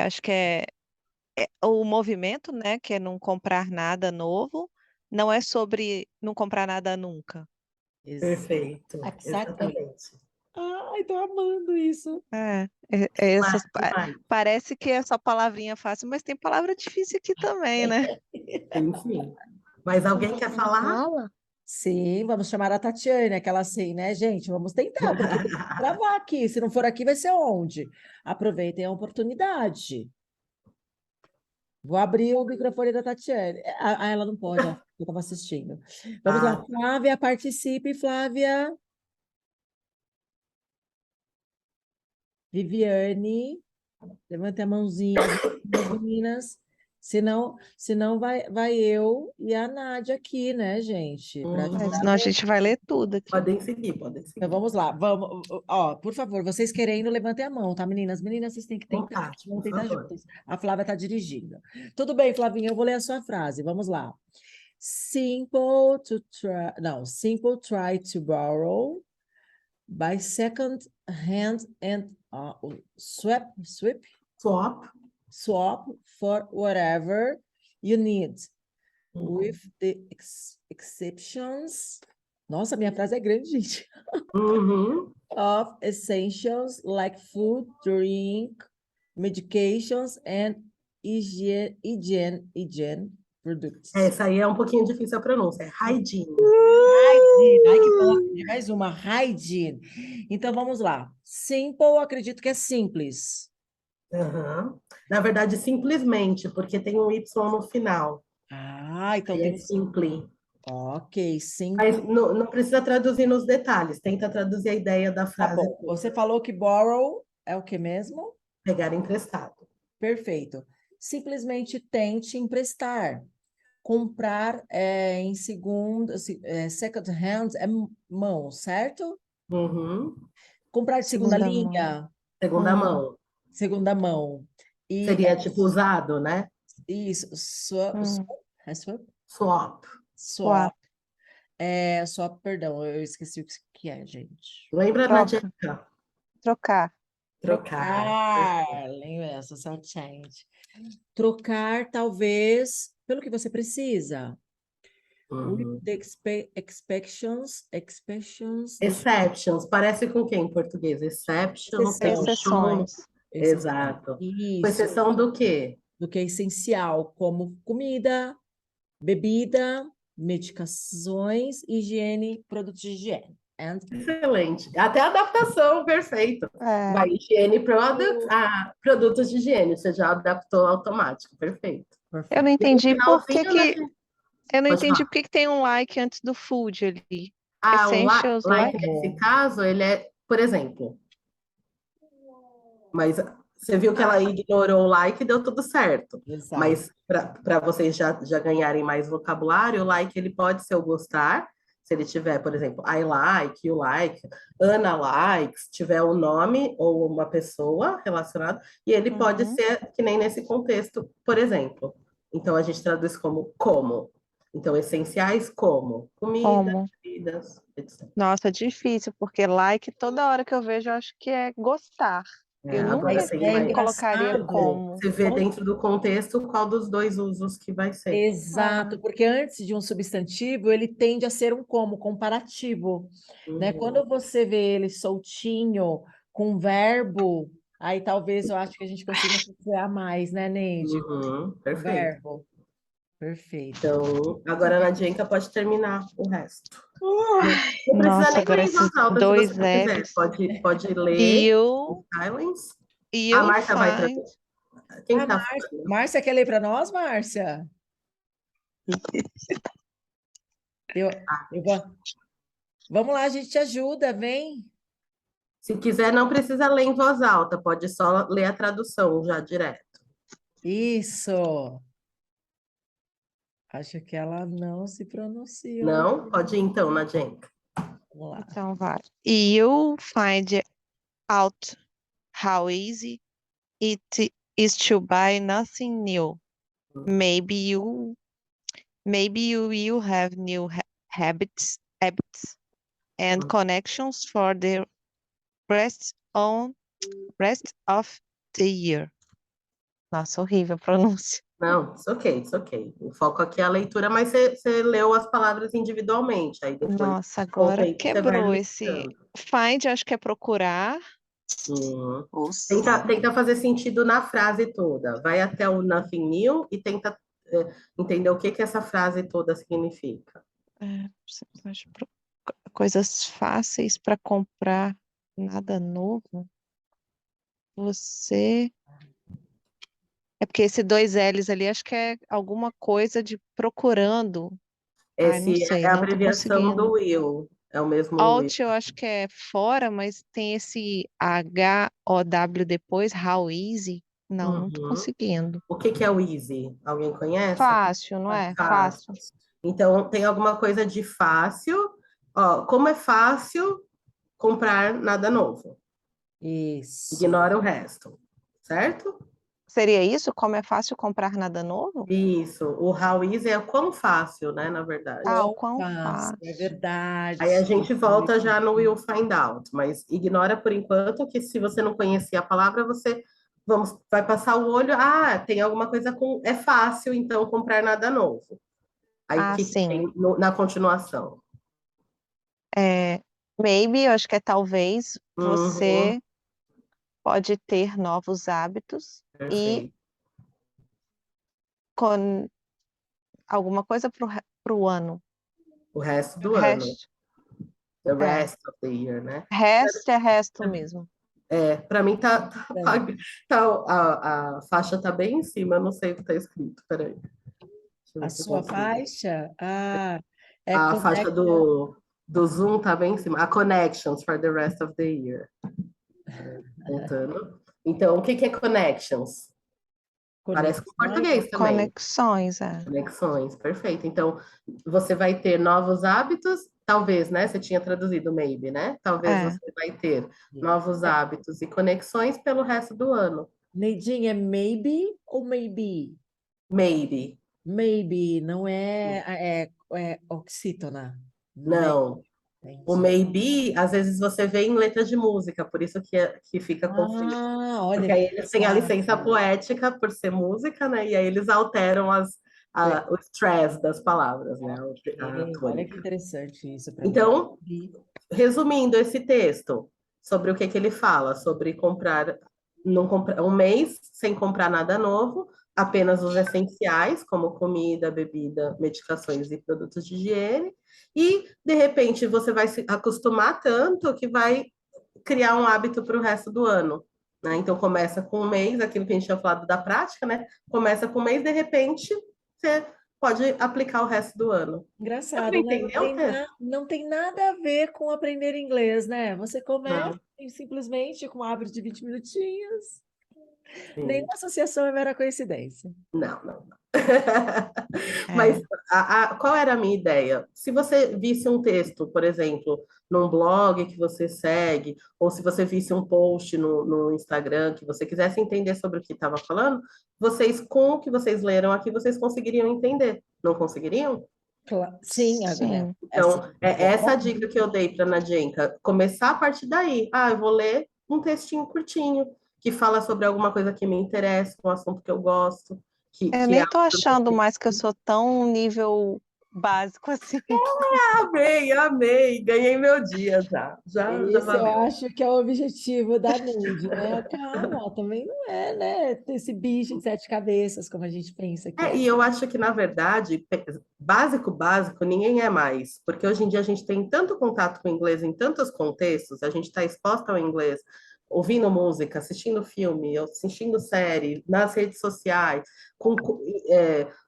Acho que é o movimento, né? Que é não comprar nada novo, não é sobre não comprar nada nunca. Perfeito. Exatamente. Ai, tô amando isso. Parece que é só palavrinha fácil, mas tem palavra difícil aqui também, né? Sim. Mas alguém quer falar? Sim, vamos chamar a Tatiane, aquela assim, né, gente? Vamos tentar, porque tem que gravar aqui. Se não for aqui, vai ser onde? Aproveitem a oportunidade. Vou abrir o microfone da Tatiane. Ela não pode, eu estava assistindo. Vamos lá, Flávia, participe, Flávia. Viviane, levante a mãozinha, meninas. Senão vai eu e a Nádia aqui, né, gente? Senão a gente vai ler tudo aqui. Podem seguir. Então vamos lá, vamos. Ó, por favor, vocês querendo, levantem a mão, tá, meninas? Meninas, vocês têm que tentar. Vamos tentar juntas. A Flávia está dirigindo. Tudo bem, Flavinha, eu vou ler a sua frase. Vamos lá. Simple try to borrow by second hand and swap for whatever you need, with the exceptions Nossa, minha frase é grande, gente. Uhum. Of essentials like food, drink, medications and hygiene products. Essa aí é um pouquinho difícil a pronúncia, é hygiene. Hygiene. Ai, que top. Mais uma, hygiene. Então, vamos lá. Simple, acredito que é simples. Uhum. Na verdade, simplesmente, porque tem um Y no final. Ah, então Aí tem é um... simples. Ok, Mas simple. não precisa traduzir nos detalhes, tenta traduzir a ideia da Tá frase bom. Você toda. falou que borrow é o que mesmo? Pegar emprestado. Perfeito. Simplesmente tente emprestar. Comprar em second hand é mão, certo? Uhum. Comprar de segunda Segunda mão. linha, Segunda Hum, mão. segunda mão. E Seria tipo usado, né? isso, hum. Swap. swap, Swap. swap, perdão, eu esqueci o que é, gente. Lembra na Troca. dica? Trocar. Trocar. Trocar, lembra essa, gente. Trocar, talvez, pelo que você precisa. With Uhum. the expectations, Exceptions. Parece com quem em português? Exception, exceção. exception. Exceções. Exceção. Exato. Com Isso, exceção do quê? do que é essencial, como comida, bebida, medicações, higiene, produtos de higiene. And Excelente. Até a adaptação, perfeito. É. Vai, higiene products, produtos de higiene, você já adaptou automático, perfeito. Eu não E no entendi por que finalzinho, né, que eu não pode entendi por falar. que que tem um like antes do food ali. O Essentials like like. nesse caso, ele é, por exemplo, mas você viu que ela ignorou o like e deu tudo certo. exato. Mas para vocês já ganharem mais vocabulário, o like ele pode ser o gostar, se ele tiver, por exemplo, I like, you like, Ana likes, tiver um nome ou uma pessoa relacionada, e ele pode Uhum. ser que nem nesse contexto, por exemplo. Então a gente traduz como como. Então, essenciais como comida, Como? bebidas, etc. Nossa, difícil, porque like toda hora que eu vejo, eu acho que é gostar. Eu Agora nunca Mas tem é mais. colocaria engraçado. como. Você vê dentro do contexto qual dos dois usos que vai ser. Exato, Ah, porque antes de um substantivo, ele tende a ser um como, comparativo, né? Uhum, Quando você vê ele soltinho, com verbo, aí talvez eu acho que a gente consiga associar mais, né, Neide? Com perfeito. verbo. Perfeito. Então, agora a Nadienka pode terminar o resto. Não precisa nossa, nem agora ler em voz esses alta se você dois não quiser. apps. Pode ler em You, silence. A you Marta vai find. traduzir. Quem Ah, está falando? Márcia, quer ler para nós, Márcia? Eu, eu vou... Vamos lá, a gente te ajuda, vem. Se quiser, não precisa ler em voz alta, pode só ler a tradução já direto. Isso. Acho que ela não se pronunciou. Não? Pode ir então, Nadienka. Vamos lá. Então vai. You find out how easy it is to buy nothing new. Maybe you will have new habits and connections for the rest of the year. Nossa, horrível a pronúncia. Não, isso ok. O foco aqui é a leitura, mas você leu as palavras individualmente, aí depois, Nossa, com o agora tempo, você vai quebrou esse. lembrando. Find, acho que é procurar. Tenta fazer sentido na frase toda. Vai até o nothing new e tenta entender o que que essa frase toda significa. Você pode coisas fáceis para comprar, nada novo. Você. É porque esse dois L's ali, acho que é alguma coisa de procurando. Ai, não Esse sei, é a não tô abreviação do conseguindo. will, é o mesmo will. Alt eu acho que é fora, mas tem esse HOW depois, how easy. Não tô Uhum. conseguindo. O que que é o easy? Alguém conhece? Fácil, não é? Fácil. Fácil. Então, tem alguma coisa de fácil. Ó, como é fácil comprar nada novo? Isso. Ignora o resto, certo? Seria isso? Como é fácil comprar nada novo? Isso. O how easy é o quão fácil, né, na verdade. Ah, o Quão quão fácil, é fácil. verdade. Aí a gente volta já no will find out, mas ignora por enquanto que se você não conhecia a palavra, você vai passar o olho, tem alguma coisa com é fácil, então comprar nada novo. Aí o Ah, que que sim. tem na continuação? É, maybe, eu acho que é talvez, Uhum, você pode ter novos hábitos e perfeito. com alguma coisa pro ano. O resto O do ano. resto, The é. rest of the year, né? Resto é resto mesmo. Para mim Então, a faixa tá bem em cima, eu não sei o que tá escrito, peraí. Deixa eu a ver se eu sua consigo. faixa, é A faixa connection, do Zoom tá bem em cima. A connections for the rest of the year. Voltando. Então, o que que é connections? Parece com conexões. português também. Conexões, é. Conexões, perfeito. Então, você vai ter novos hábitos, talvez, né? Você tinha traduzido maybe, né? Talvez É. você vai ter novos hábitos e conexões pelo resto do ano. Neidinha, é maybe ou maybe? Maybe. Maybe, não é oxítona. Não. O Entendi. maybe, às vezes você vê em letra de música, por isso que fica confuso. Olha Porque que aí eles têm a licença sábio. poética por ser música, né? E aí eles alteram o stress das palavras, né? A Olha que tônica. interessante isso para mim. Então, resumindo esse texto, sobre o que ele fala, sobre comprar, não comprar um mês sem comprar nada novo, apenas os essenciais, como comida, bebida, medicações e produtos de higiene, e de repente você vai se acostumar tanto que vai criar um hábito para o resto do ano. Né? Então começa com um mês, aquilo que a gente tinha falado da prática, né? Começa com um mês, de repente você pode aplicar o resto do ano. Deu para Engraçado, né? entender o texto? Não tem nada a ver com aprender inglês, né? Você começa Não. simplesmente com um hábito de 20 minutinhos. Sim. Nenhuma associação é mera coincidência. Não, não, não. É. Mas qual era a minha ideia? Se você visse um texto, por exemplo, num blog que você segue, ou se você visse um post no Instagram que você quisesse entender sobre o que estava falando, vocês, com o que vocês leram aqui, vocês conseguiriam entender. Não conseguiriam? Sim, Sim. assim, Então, é essa a dica que eu dei para a Nadienka. Começar a partir daí. Ah, eu vou ler um textinho curtinho que fala sobre alguma coisa que me interessa, um assunto que eu gosto, Eu que é nem tô achando mais que eu sou tão nível básico assim. amei, amei, ganhei meu dia já. Já esse eu valeu. acho que é o objetivo da Neide, né? Calma, também não é, né? Esse bicho de sete cabeças, como a gente pensa que é. E eu acho que, na verdade, básico, básico, ninguém é mais, porque hoje em dia a gente tem tanto contato com o inglês em tantos contextos, a gente está exposta ao inglês, ouvindo música, assistindo filme, assistindo série, nas redes sociais, com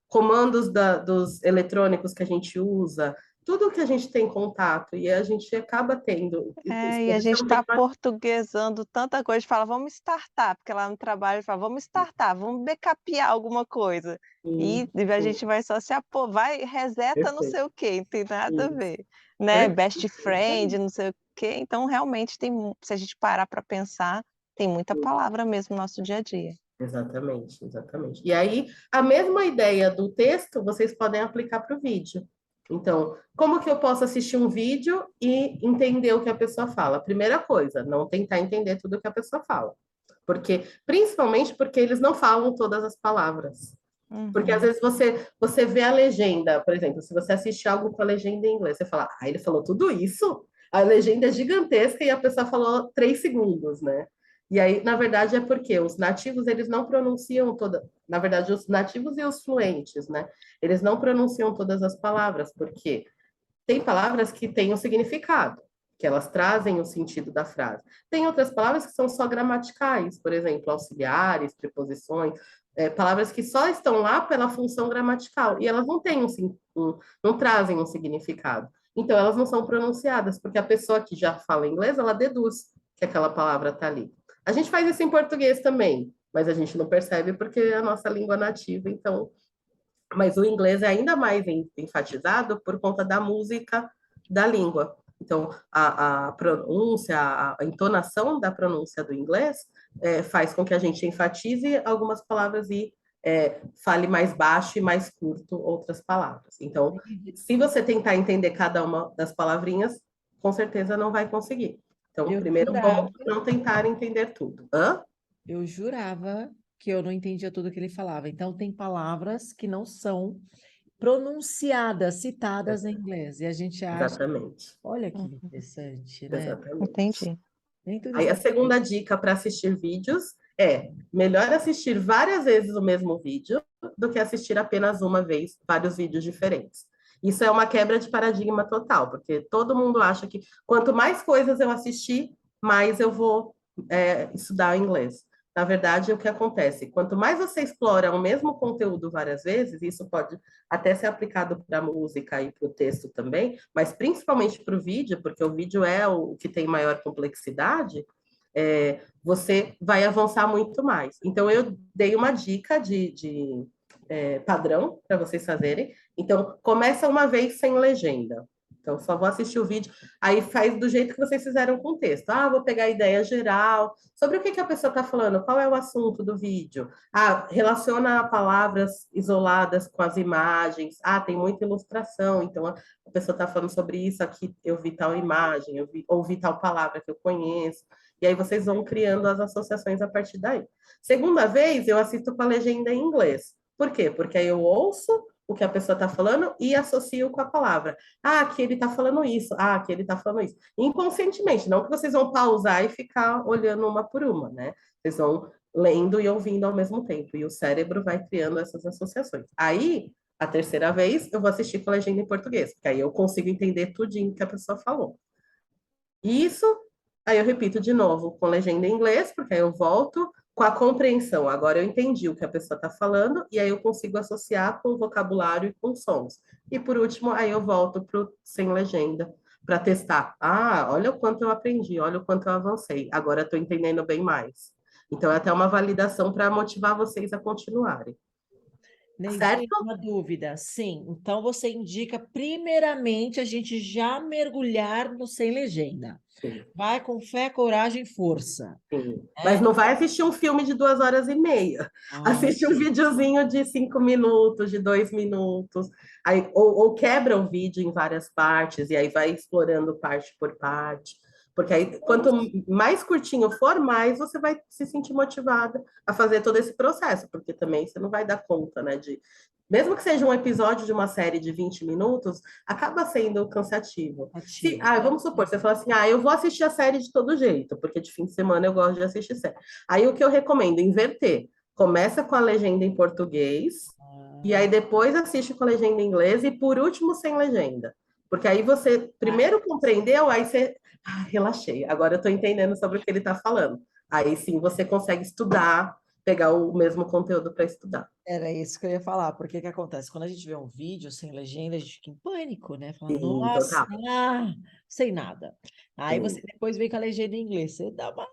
comandos dos eletrônicos que a gente usa, tudo que a gente tem contato, e a gente acaba tendo. É, Se e a você gente não tem está portuguesando tanta coisa, fala, vamos startar, porque lá no trabalho fala, vamos startar, vamos backupear alguma coisa. E sim, a sim, gente vai só se apô, vai, reseta não sei perfeito. o quê, não tem nada a Isso. ver, né? Best friend, não sei o quê. Então, realmente, se a gente parar para pensar, tem muita palavra mesmo no nosso dia a dia. Exatamente, exatamente. E aí, a mesma ideia do texto, vocês podem aplicar para o vídeo. Então, como que eu posso assistir um vídeo e entender o que a pessoa fala? Primeira coisa, não tentar entender tudo o que a pessoa fala. Porque, principalmente porque eles não falam todas as palavras. Porque às Uhum. vezes você vê a legenda, por exemplo, se você assiste algo com a legenda em inglês, você fala, ah, ele falou tudo isso? A legenda é gigantesca e a pessoa falou 3 segundos, né? E aí, na verdade, é porque os nativos, eles não pronunciam toda, na verdade, os nativos e os fluentes, né? Eles não pronunciam todas as palavras, porque tem palavras que têm um significado, que elas trazem o sentido da frase. Tem outras palavras que são só gramaticais, por exemplo, auxiliares, preposições, palavras que só estão lá pela função gramatical, e elas não têm não trazem um significado. Então, elas não são pronunciadas, porque a pessoa que já fala inglês, ela deduz que aquela palavra está ali. A gente faz isso em português também, mas a gente não percebe porque é a nossa língua nativa, então mas o inglês é ainda mais enfatizado por conta da música da língua. Então, a pronúncia, a entonação da pronúncia do inglês faz com que a gente enfatize algumas palavras e fale mais baixo e mais curto outras palavras. Então, se você tentar entender cada uma das palavrinhas, com certeza não vai conseguir. Então, Eu primeiro jurava, ponto, não tentar entender tudo. Hã? eu jurava que eu não entendia tudo que ele falava. Então, tem palavras que não são pronunciadas, citadas em inglês. E a gente acha, Exatamente. olha que Uhum. interessante, né? Exatamente. Entendi. Nem tudo Aí isso a segunda dica para assistir vídeos é melhor assistir várias vezes o mesmo vídeo do que assistir apenas uma vez vários vídeos diferentes. Isso é uma quebra de paradigma total, porque todo mundo acha que quanto mais coisas eu assistir, mais eu vou estudar inglês. Na verdade, o que acontece? Quanto mais você explora o mesmo conteúdo várias vezes, isso pode até ser aplicado para a música e para o texto também, mas principalmente para o vídeo, porque o vídeo é o que tem maior complexidade, você vai avançar muito mais. Então, eu dei uma dica de padrão para vocês fazerem. Então, começa uma vez sem legenda. Então, só vou assistir o vídeo. Aí faz do jeito que vocês fizeram com o texto. Ah, vou pegar a ideia geral. Sobre o que a pessoa está falando? Qual é o assunto do vídeo? Ah, relaciona palavras isoladas com as imagens. Ah, tem muita ilustração. Então, a pessoa está falando sobre isso aqui. Eu vi tal imagem, ouvi tal palavra que eu conheço. E aí vocês vão criando as associações a partir daí. Segunda vez, eu assisto com a legenda em inglês. Por quê? Porque aí eu ouço o que a pessoa está falando e associo com a palavra. Ah, aqui ele está falando isso. Ah, aqui ele está falando isso. Inconscientemente, não que vocês vão pausar e ficar olhando uma por uma, né? Vocês vão lendo e ouvindo ao mesmo tempo. E o cérebro vai criando essas associações. Aí, a terceira vez, eu vou assistir com a legenda em português, porque aí eu consigo entender tudinho que a pessoa falou. Isso, aí eu repito de novo com legenda em inglês, porque aí eu volto com a compreensão. Agora eu entendi o que a pessoa está falando, e aí eu consigo associar com o vocabulário e com sons. E por último, aí eu volto para o sem legenda, para testar. Ah, olha o quanto eu aprendi, olha o quanto eu avancei. Agora estou entendendo bem mais. Então, é até uma validação para motivar vocês a continuarem. Neidinho, Certo? uma dúvida. Sim, então você indica primeiramente a gente já mergulhar no sem legenda. Sim. Vai com fé, coragem e força. Sim. Mas É? não vai assistir um filme de 2 horas e meia. Ah, Assiste um videozinho de 5 minutos, de 2 minutos. Aí, ou quebra o vídeo em várias partes, e aí vai explorando parte por parte. Porque aí, quanto mais curtinho for, mais você vai se sentir motivada a fazer todo esse processo, porque também você não vai dar conta, né, de... Mesmo que seja um episódio de uma série de 20 minutos, acaba sendo cansativo. ativo. Vamos supor, você fala assim, eu vou assistir a série de todo jeito, porque de fim de semana eu gosto de assistir série. Aí o que eu recomendo, inverter. Começa com a legenda em português, e aí depois assiste com a legenda em inglês, e por último sem legenda. Porque aí você primeiro compreendeu, aí você, relaxei, agora eu estou entendendo sobre o que ele está falando. Aí sim você consegue estudar, pegar o mesmo conteúdo para estudar. Era isso que eu ia falar, porque o que acontece? Quando a gente vê um vídeo sem legenda, a gente fica em pânico, né? Fala, Sim, nossa, total. sem nada. Aí você Sim, depois vem com a legenda em inglês, você dá uma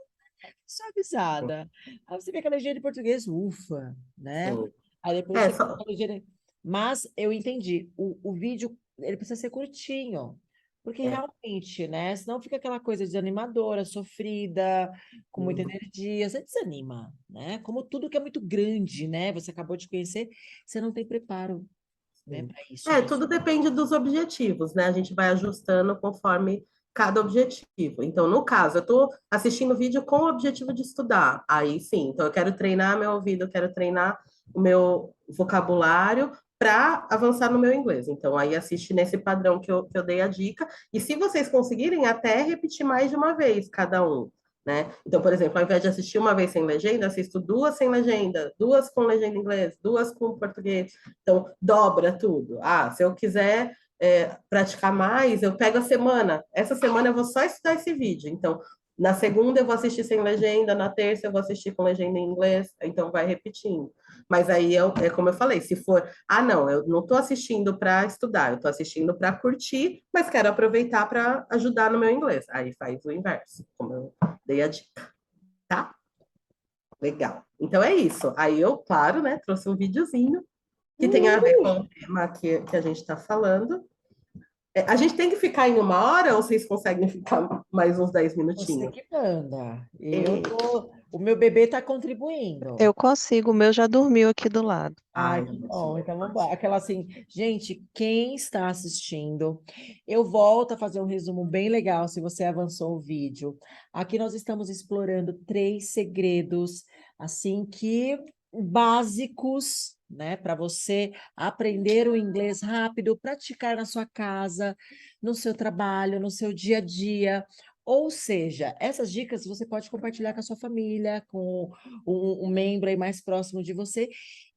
suavizada. Aí você vê com a legenda em português, ufa, né? sim. Aí depois É, você vê só, com a legenda. Mas eu entendi, o vídeo ele precisa ser curtinho. Porque é, realmente, né? Senão fica aquela coisa desanimadora, sofrida, com muita sim. energia, você desanima, né? Como tudo que é muito grande, né? Você acabou de conhecer, você não tem preparo, né, para isso. Tudo depende dos objetivos, né? A gente vai ajustando conforme cada objetivo. Então, no caso, eu estou assistindo vídeo com o objetivo de estudar. Aí sim, então eu quero treinar meu ouvido, eu quero treinar o meu vocabulário para avançar no meu inglês. Então, aí assiste nesse padrão que eu dei a dica. E se vocês conseguirem, até repetir mais de uma vez cada um. Né? Então, por exemplo, ao invés de assistir uma vez sem legenda, assisto duas sem legenda, duas com legenda em inglês, duas com português. Então, dobra tudo. Se eu quiser praticar mais, eu pego a semana. Essa semana eu vou só estudar esse vídeo. Então, na segunda eu vou assistir sem legenda, na terça eu vou assistir com legenda em inglês. Então, vai repetindo. Mas aí é como eu falei, se for, não, eu não estou assistindo para estudar, eu estou assistindo para curtir, mas quero aproveitar para ajudar no meu inglês. Aí faz o inverso, como eu dei a dica, tá? Legal. Então é isso. Aí eu, claro, né, trouxe um videozinho que tem a ver com o tema que a gente está falando. A gente tem que ficar em 1 hora ou vocês conseguem ficar mais uns 10 Você minutinhos? que manda. E... O meu bebê está contribuindo. Eu consigo, o meu já dormiu aqui do lado. Ai, Ai, que bom. ótimo, Então vamos lá. ótimo. Aquela assim, gente, quem está assistindo, eu volto a fazer um resumo bem legal se você avançou o vídeo. Aqui nós estamos explorando 3 segredos, assim, que básicos né? Para você aprender o inglês rápido, praticar na sua casa, no seu trabalho, no seu dia a dia. Ou seja, essas dicas você pode compartilhar com a sua família, com um membro aí mais próximo de você,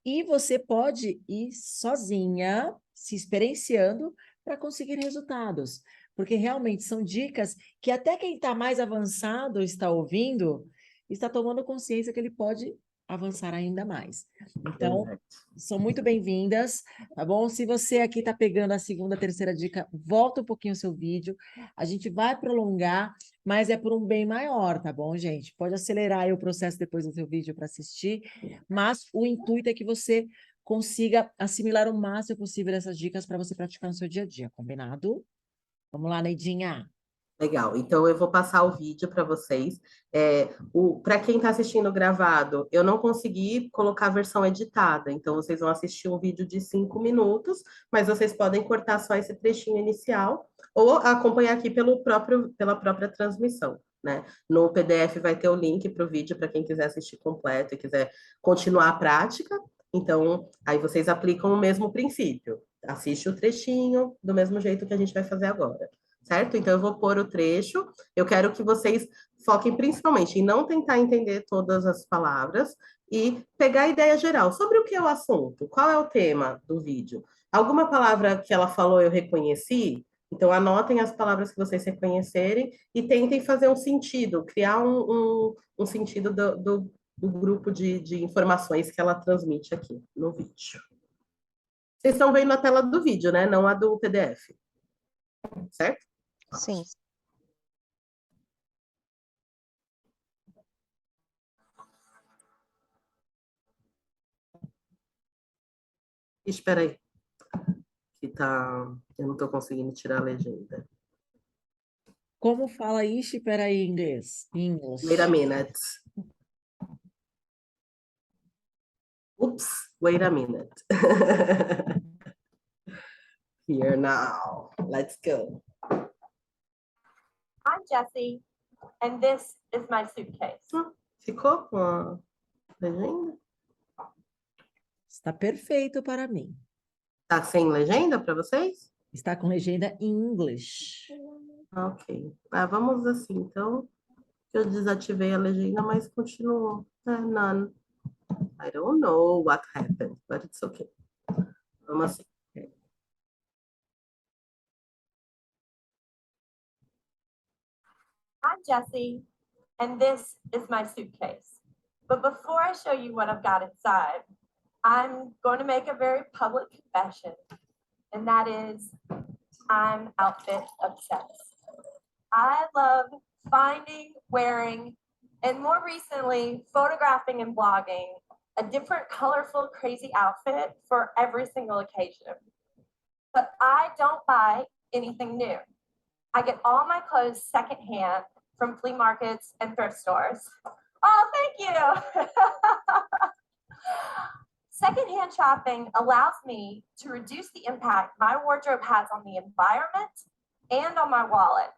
e você pode ir sozinha, se experienciando para conseguir resultados. Porque realmente são dicas que até quem está mais avançado está ouvindo, está tomando consciência que ele pode avançar ainda mais. Então, Verdade. são muito bem-vindas, tá bom? Se você aqui está pegando a segunda, terceira dica, volta um pouquinho o seu vídeo. A gente vai prolongar, mas é por um bem maior, tá bom, gente? Pode acelerar aí o processo depois do seu vídeo para assistir, mas o intuito é que você consiga assimilar o máximo possível dessas dicas para você praticar no seu dia a dia, combinado? Vamos lá, Neidinha. Legal, então eu vou passar o vídeo para vocês. Para quem está assistindo gravado, eu não consegui colocar a versão editada, então vocês vão assistir um vídeo de 5 minutos, mas vocês podem cortar só esse trechinho inicial ou acompanhar aqui pela própria transmissão, né? No PDF vai ter o link para o vídeo para quem quiser assistir completo e quiser continuar a prática. Então, aí vocês aplicam o mesmo princípio. Assiste o trechinho do mesmo jeito que a gente vai fazer agora. Certo? Então, eu vou pôr o trecho. Eu quero que vocês foquem principalmente em não tentar entender todas as palavras e pegar a ideia geral sobre o que é o assunto, qual é o tema do vídeo. Alguma palavra que ela falou eu reconheci? Então, anotem as palavras que vocês reconhecerem e tentem fazer um sentido, criar um sentido do grupo de informações que ela transmite aqui no vídeo. Vocês estão vendo a tela do vídeo, né? Não a do PDF. Certo? Sim. Espera aí, que tá... Eu não estou conseguindo tirar a legenda. Como fala isso? Peraí, em inglês. English. Wait a minute. Oops, wait a minute. Here now. Let's go. I'm Jessie, and this is my suitcase. Ficou com a legenda? Está perfeito para mim. Tá sem legenda para vocês? Está com legenda em inglês. Ok. Vamos assim, então. Eu desativei a legenda, mas continuou. None. I don't know what happened, but it's okay. Vamos assim. I'm Jessie, and this is my suitcase. But before I show you what I've got inside, I'm going to make a very public confession, and that is I'm outfit obsessed. I love finding, wearing, and more recently, photographing and blogging a different colorful, crazy outfit for every single occasion. But I don't buy anything new. I get all my clothes secondhand from flea markets and thrift stores. Oh, thank you. Secondhand shopping allows me to reduce the impact my wardrobe has on the environment and on my wallet.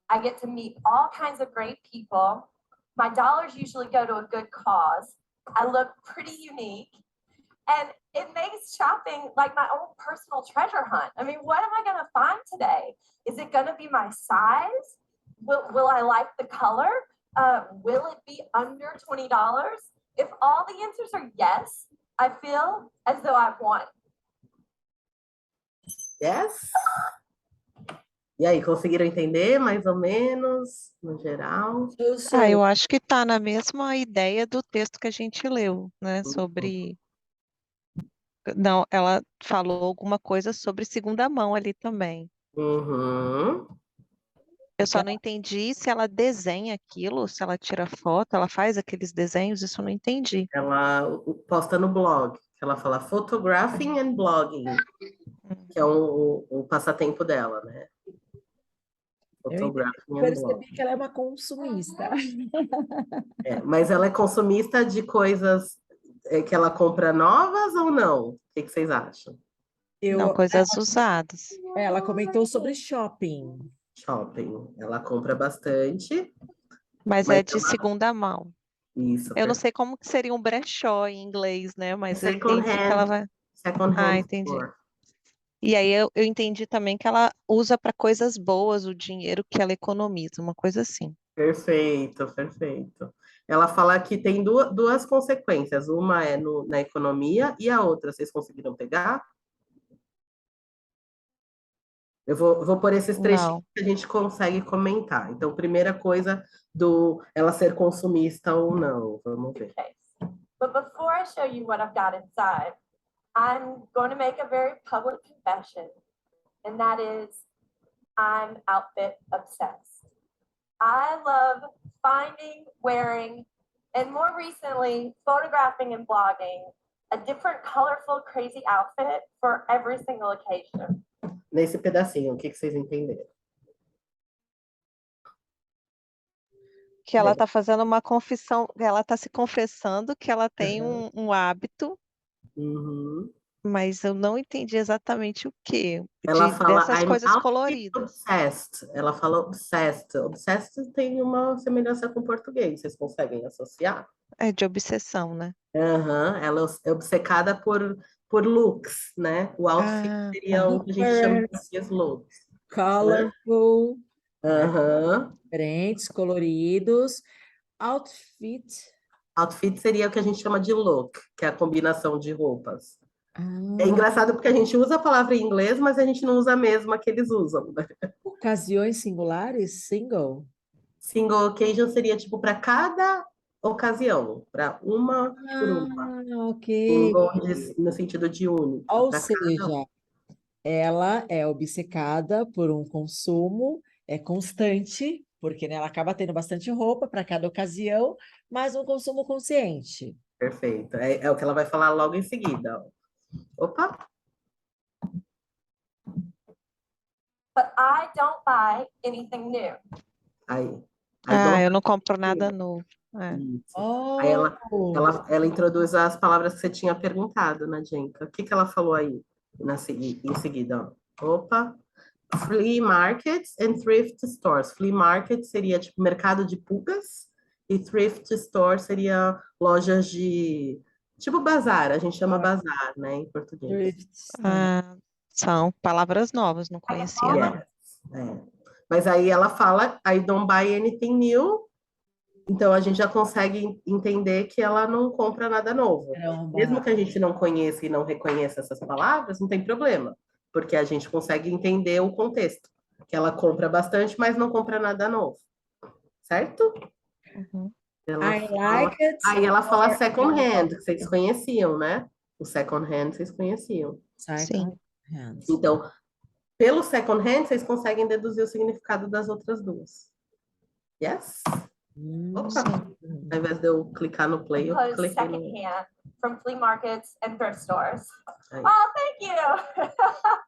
I get to meet all kinds of great people. My dollars usually go to a good cause. I look pretty unique. And it makes shopping like my own personal treasure hunt. I mean, what am I going to find today? Is it going to be my size? Will I like the color? Will it be under $20? If all the answers are yes, I feel as though I've won. Yes? E aí, conseguiram entender mais ou menos, no geral? Eu acho que está na mesma ideia do texto que a gente leu, né? Sobre. Não, ela falou alguma coisa sobre segunda mão ali também. Uhum. Eu só não entendi se ela desenha aquilo, se ela tira foto, ela faz aqueles desenhos, isso eu não entendi. Ela posta no blog, que ela fala photographing and blogging, que é o passatempo dela, né? Eu percebi que ela é uma consumista. Mas ela é consumista de coisas que ela compra novas ou não? O que vocês acham? Não, coisas usadas. Ela comentou sobre shopping. Shopping. Ela compra bastante. Mas é de segunda mão. Isso, Eu não perfeito. sei como que seria um brechó em inglês, né? Mas eu Second entendi que ela hand, vai. second Ah, hand entendi. store. E aí eu entendi também que ela usa para coisas boas o dinheiro que ela economiza, uma coisa assim. Perfeito, perfeito. Ela fala que tem duas consequências. Uma é na economia e a outra, vocês conseguiram pegar? Eu vou por esses trechinhos Não, que a gente consegue comentar. Então, primeira coisa do ela ser consumista ou não. Vamos ver. suitcase. But before I show you what I've got inside, I'm going to make a very public confession, and that is I'm outfit obsessed. I love finding, wearing, and more recently, photographing and blogging a different colorful, crazy outfit for every single occasion. Nesse pedacinho, o que vocês entenderam? que ela Bem. está fazendo uma confissão, ela está se confessando que ela tem um hábito, Uhum. mas eu não entendi exatamente o quê, Ela fala dessas I'm coisas outfit coloridas. obsessed. Ela fala obsessed. Obsessed tem uma semelhança com o português. Vocês conseguem associar? É de obsessão, né? Aham, ela é obcecada por looks, né? O outfit Ah, seria tá. o que a gente chama Different, de looks. colorful, Aham. diferentes, coloridos. Outfit. Outfit seria o que a gente chama de look, que é a combinação de roupas. É Ah, engraçado porque a gente usa a palavra em inglês, mas a gente não usa a mesma que eles usam, né? ocasiões singulares, single. Single occasion seria tipo para cada ocasião, para uma por uma. Ah, ok. Single no sentido de única, Ou para cada. seja, ela é obcecada por um consumo constante, porque né, ela acaba tendo bastante roupa para cada ocasião, mas um consumo consciente. Perfeito. É o que ela vai falar logo em seguida. Ó. Opa! But I don't buy anything new. Aí. Ah, eu não compro nada novo. É. Isso. Aí Oh, ela introduz as palavras que você tinha perguntado, né, Jenka? O que que ela falou aí em seguida? Ó. Opa! Flea markets and thrift stores. Flea market seria tipo mercado de pulgas e thrift store seria lojas de tipo bazar, a gente chama bazar, né, em português. thrifts. Ah, são palavras novas, não conhecia, não. Yes. É. Mas aí ela fala I don't buy anything new. Então a gente já consegue entender que ela não compra nada novo. Mesmo que a gente não conheça e não reconheça essas palavras, não tem problema, porque a gente consegue entender o contexto, que ela compra bastante, mas não compra nada novo, certo? Uhum. I like it. Aí ela fala second hand, que vocês conheciam, né? O second hand vocês conheciam. Second hand. Então, pelo second hand, vocês conseguem deduzir o significado das outras duas. Yes? Opa! Ao invés de eu clicar no play, eu Because cliquei no... secondhand from flea markets and thrift stores. Aí. Oh, thank you.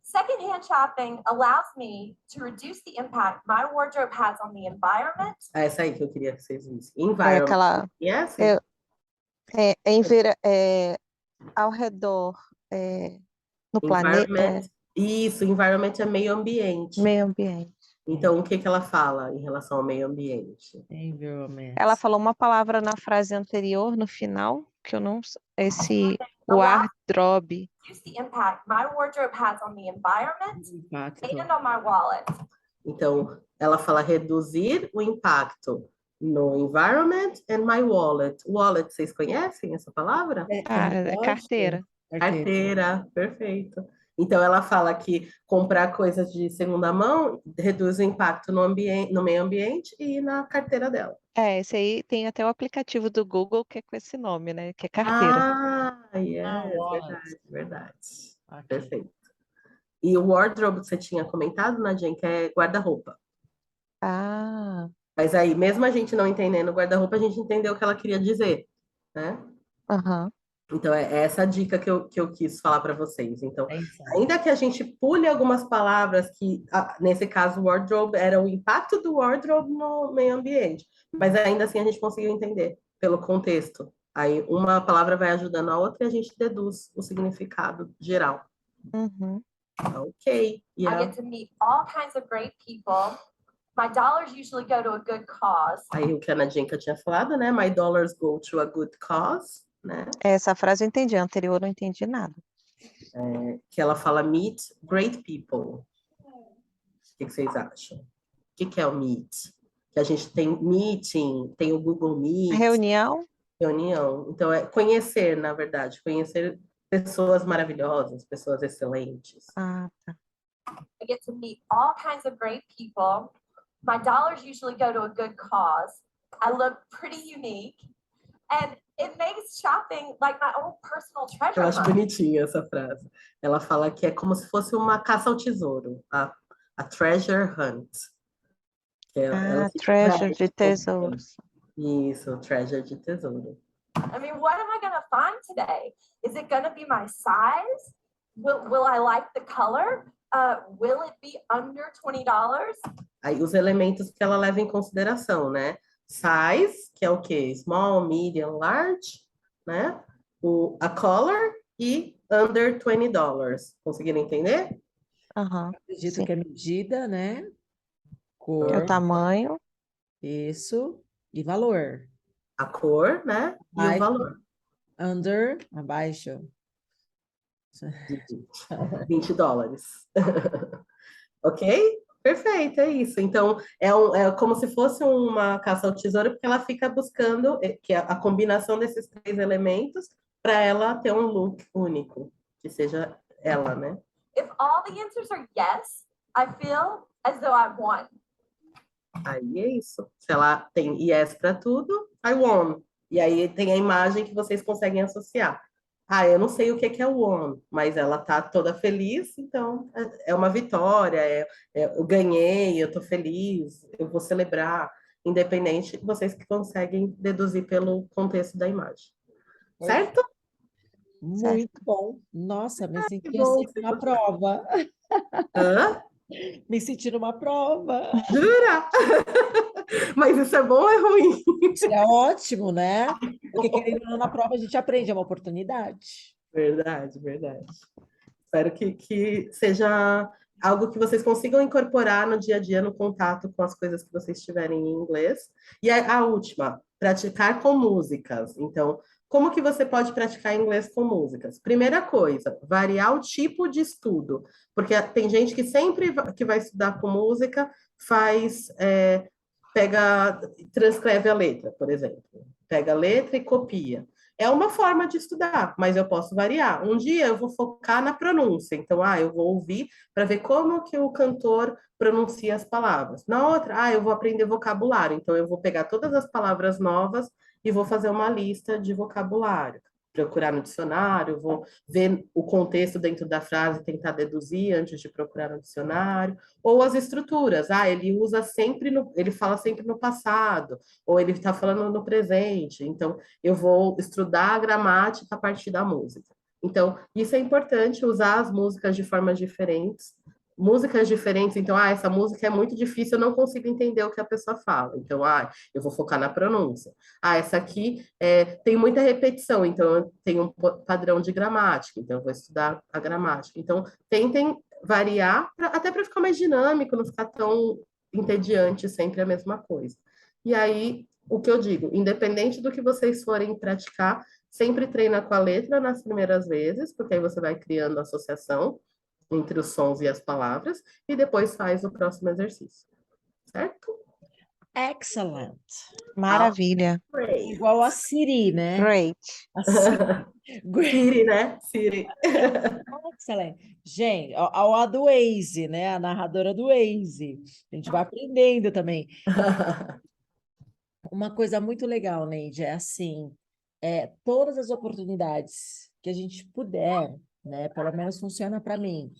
Secondhand shopping allows me to reduce the impact my wardrobe has on the environment. É essa aí que eu queria que vocês vissem. É Environment. aquela. Yes? Ao redor, no planeta, Environment. Isso, environment é meio ambiente. meio ambiente. Então, o que que ela fala em relação ao meio ambiente? Environment. Ela falou uma palavra na frase anterior, no final, que eu não sei. O Allow wardrobe. reduce the impact my wardrobe has on the environment Impacto. and on my wallet. Então, ela fala reduzir o impacto no environment and my wallet. Wallet, vocês conhecem essa palavra? Carteira. Carteira, perfeito. Então, ela fala que comprar coisas de segunda mão reduz o impacto no meio ambiente e na carteira dela. Esse aí tem até o aplicativo do Google que é com esse nome, né? Que é carteira. Verdade, verdade. Okay. Perfeito. E o wardrobe que você tinha comentado, Nadine, que é guarda-roupa. Ah, Mas aí, mesmo a gente não entendendo o guarda-roupa, a gente entendeu o que ela queria dizer, né? aham. Então, é essa a dica que eu quis falar para vocês. Então, É isso. ainda que a gente pule algumas palavras que, nesse caso, wardrobe era o impacto do wardrobe no meio ambiente, mas ainda assim a gente conseguiu entender pelo contexto. Aí, uma palavra vai ajudando a outra e a gente deduz o significado geral. Uhum. Ok. I get to meet all kinds of great people My dollars usually go to a good cause. Aí o que a Nadinka tinha falado, né? My dollars go to a good cause, né? Essa frase eu entendi, a anterior eu não entendi nada. Que ela fala meet great people. O que vocês acham? O que é o meet? Que a gente tem meeting, tem o Google Meet, Reunião? reunião. Então, é conhecer, na verdade, conhecer pessoas maravilhosas, pessoas excelentes. Ah, tá. I get to meet all kinds of great people. My dollars usually go to a good cause. I look pretty unique. And it makes shopping like my own personal Eu treasure acho hunt. bonitinha essa frase. Ela fala que é como se fosse uma caça ao tesouro, a treasure hunt. Que ela se treasure de diverte. tesouros. Isso, treasure de tesouro. I mean, what am I going to find today? Is it going to be my size? Will I like the color? Will it be under $20? Aí os elementos que ela leva em consideração, né? Size, que é o quê? Small, medium, large, né? A color e under $20. Conseguiram entender? Aham. Acredito Sim. que é medida, né? É Cor, o tamanho. isso, e valor. A cor, né? E o Ai. valor. Under, abaixo. De $20. Ok? Perfeito, é isso. Então, é como se fosse uma caça ao tesouro, porque ela fica buscando que a combinação desses três elementos para ela ter um look único, que seja ela, né? If all the answers are yes, I feel as though I've won. Aí é isso. Se ela tem yes para tudo, I won. E aí tem a imagem que vocês conseguem associar. Eu não sei o que é o won, mas ela tá toda feliz, então é uma vitória, eu ganhei, eu tô feliz, eu vou celebrar, independente, vocês que conseguem deduzir pelo contexto da imagem. Certo? Muito bom. Nossa, me que senti bom assim que você numa gostou. prova. Hã? Me senti numa prova. Jura? Mas isso é bom ou é ruim? É ótimo, né? Porque querendo ou não, na prova a gente aprende, é uma oportunidade. Verdade, verdade. Espero que seja algo que vocês consigam incorporar no dia a dia, no contato com as coisas que vocês tiverem em inglês. E a última, praticar com músicas. Então, como que você pode praticar inglês com músicas? Primeira coisa, variar o tipo de estudo. Porque tem gente que sempre que vai estudar com música transcreve a letra, por exemplo. Pega a letra e copia. É uma forma de estudar, mas eu posso variar. Um dia eu vou focar na pronúncia, então, eu vou ouvir para ver como que o cantor pronuncia as palavras. Na outra, eu vou aprender vocabulário, então eu vou pegar todas as palavras novas e vou fazer uma lista de vocabulário. Procurar no dicionário, vou ver o contexto dentro da frase, tentar deduzir antes de procurar no dicionário, ou as estruturas. Ele usa sempre ele fala sempre no passado, ou ele está falando no presente. Então, eu vou estudar a gramática a partir da música. Então, isso é importante, usar as músicas de formas diferentes. Músicas diferentes, então, essa música é muito difícil, eu não consigo entender o que a pessoa fala. Então, eu vou focar na pronúncia. Essa aqui tem muita repetição, então eu tenho um padrão de gramática, então eu vou estudar a gramática. Então, tentem variar, até para ficar mais dinâmico, não ficar tão entediante sempre a mesma coisa. E aí, o que eu digo, independente do que vocês forem praticar, sempre treina com a letra nas primeiras vezes, porque aí você vai criando associação entre os sons e as palavras, e depois faz o próximo exercício. Certo? Excellent. Maravilha. Great. Igual a Siri, né? Great. A Siri. Great. Siri, né? Siri. Excellent. Gente, a do Waze, né? A narradora do Waze. A gente vai aprendendo também. Uma coisa muito legal, Neide, é assim, todas as oportunidades que a gente puder, né? Pelo menos funciona para mim.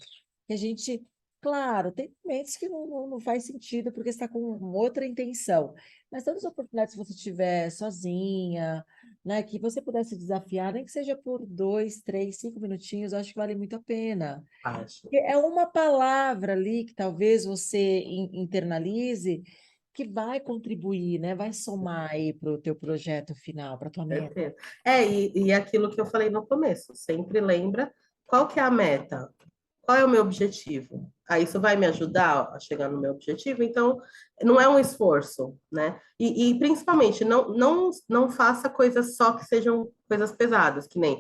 Que a gente, claro, tem momentos que não faz sentido porque está com outra intenção. Mas todas as oportunidades que você tiver sozinha, né? Que você puder se desafiar, nem que seja por 2, 3, 5 minutinhos, eu acho que vale muito a pena. Acho. Porque é uma palavra ali que talvez você internalize que vai contribuir, né? Vai somar aí para o teu projeto final, para a tua meta. Certeza. E aquilo que eu falei no começo, sempre lembra qual que é a meta, qual é o meu objetivo. isso vai me ajudar a chegar no meu objetivo? Então, não é um esforço, né? E principalmente, não faça coisas só que sejam coisas pesadas, que nem,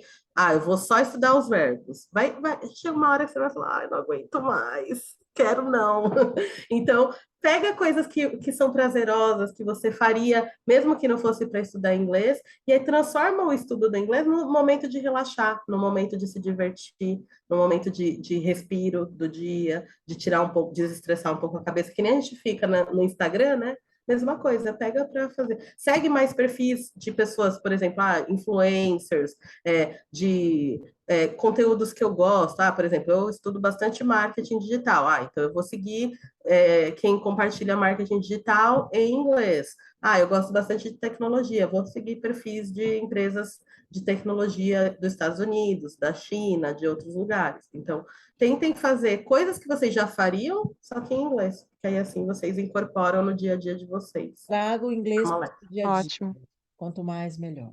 eu vou só estudar os verbos. Chega uma hora que você vai falar, não aguento mais, quero não. Então, pega coisas que são prazerosas, que você faria, mesmo que não fosse para estudar inglês, e aí transforma o estudo do inglês no momento de relaxar, no momento de se divertir, no momento de respiro do dia, de tirar um pouco, desestressar um pouco a cabeça, que nem a gente fica no Instagram, né? Mesma coisa, pega para fazer. Segue mais perfis de pessoas, por exemplo, influencers, de conteúdos que eu gosto. Por exemplo, eu estudo bastante marketing digital. Então eu vou seguir quem compartilha marketing digital em inglês. Eu gosto bastante de tecnologia, vou seguir perfis de empresas de tecnologia dos Estados Unidos, da China, de outros lugares. Então, tentem fazer coisas que vocês já fariam, só que em inglês, que aí assim vocês incorporam no dia a dia de vocês. Traga o inglês para o dia a dia. Ótimo. Quanto mais, melhor.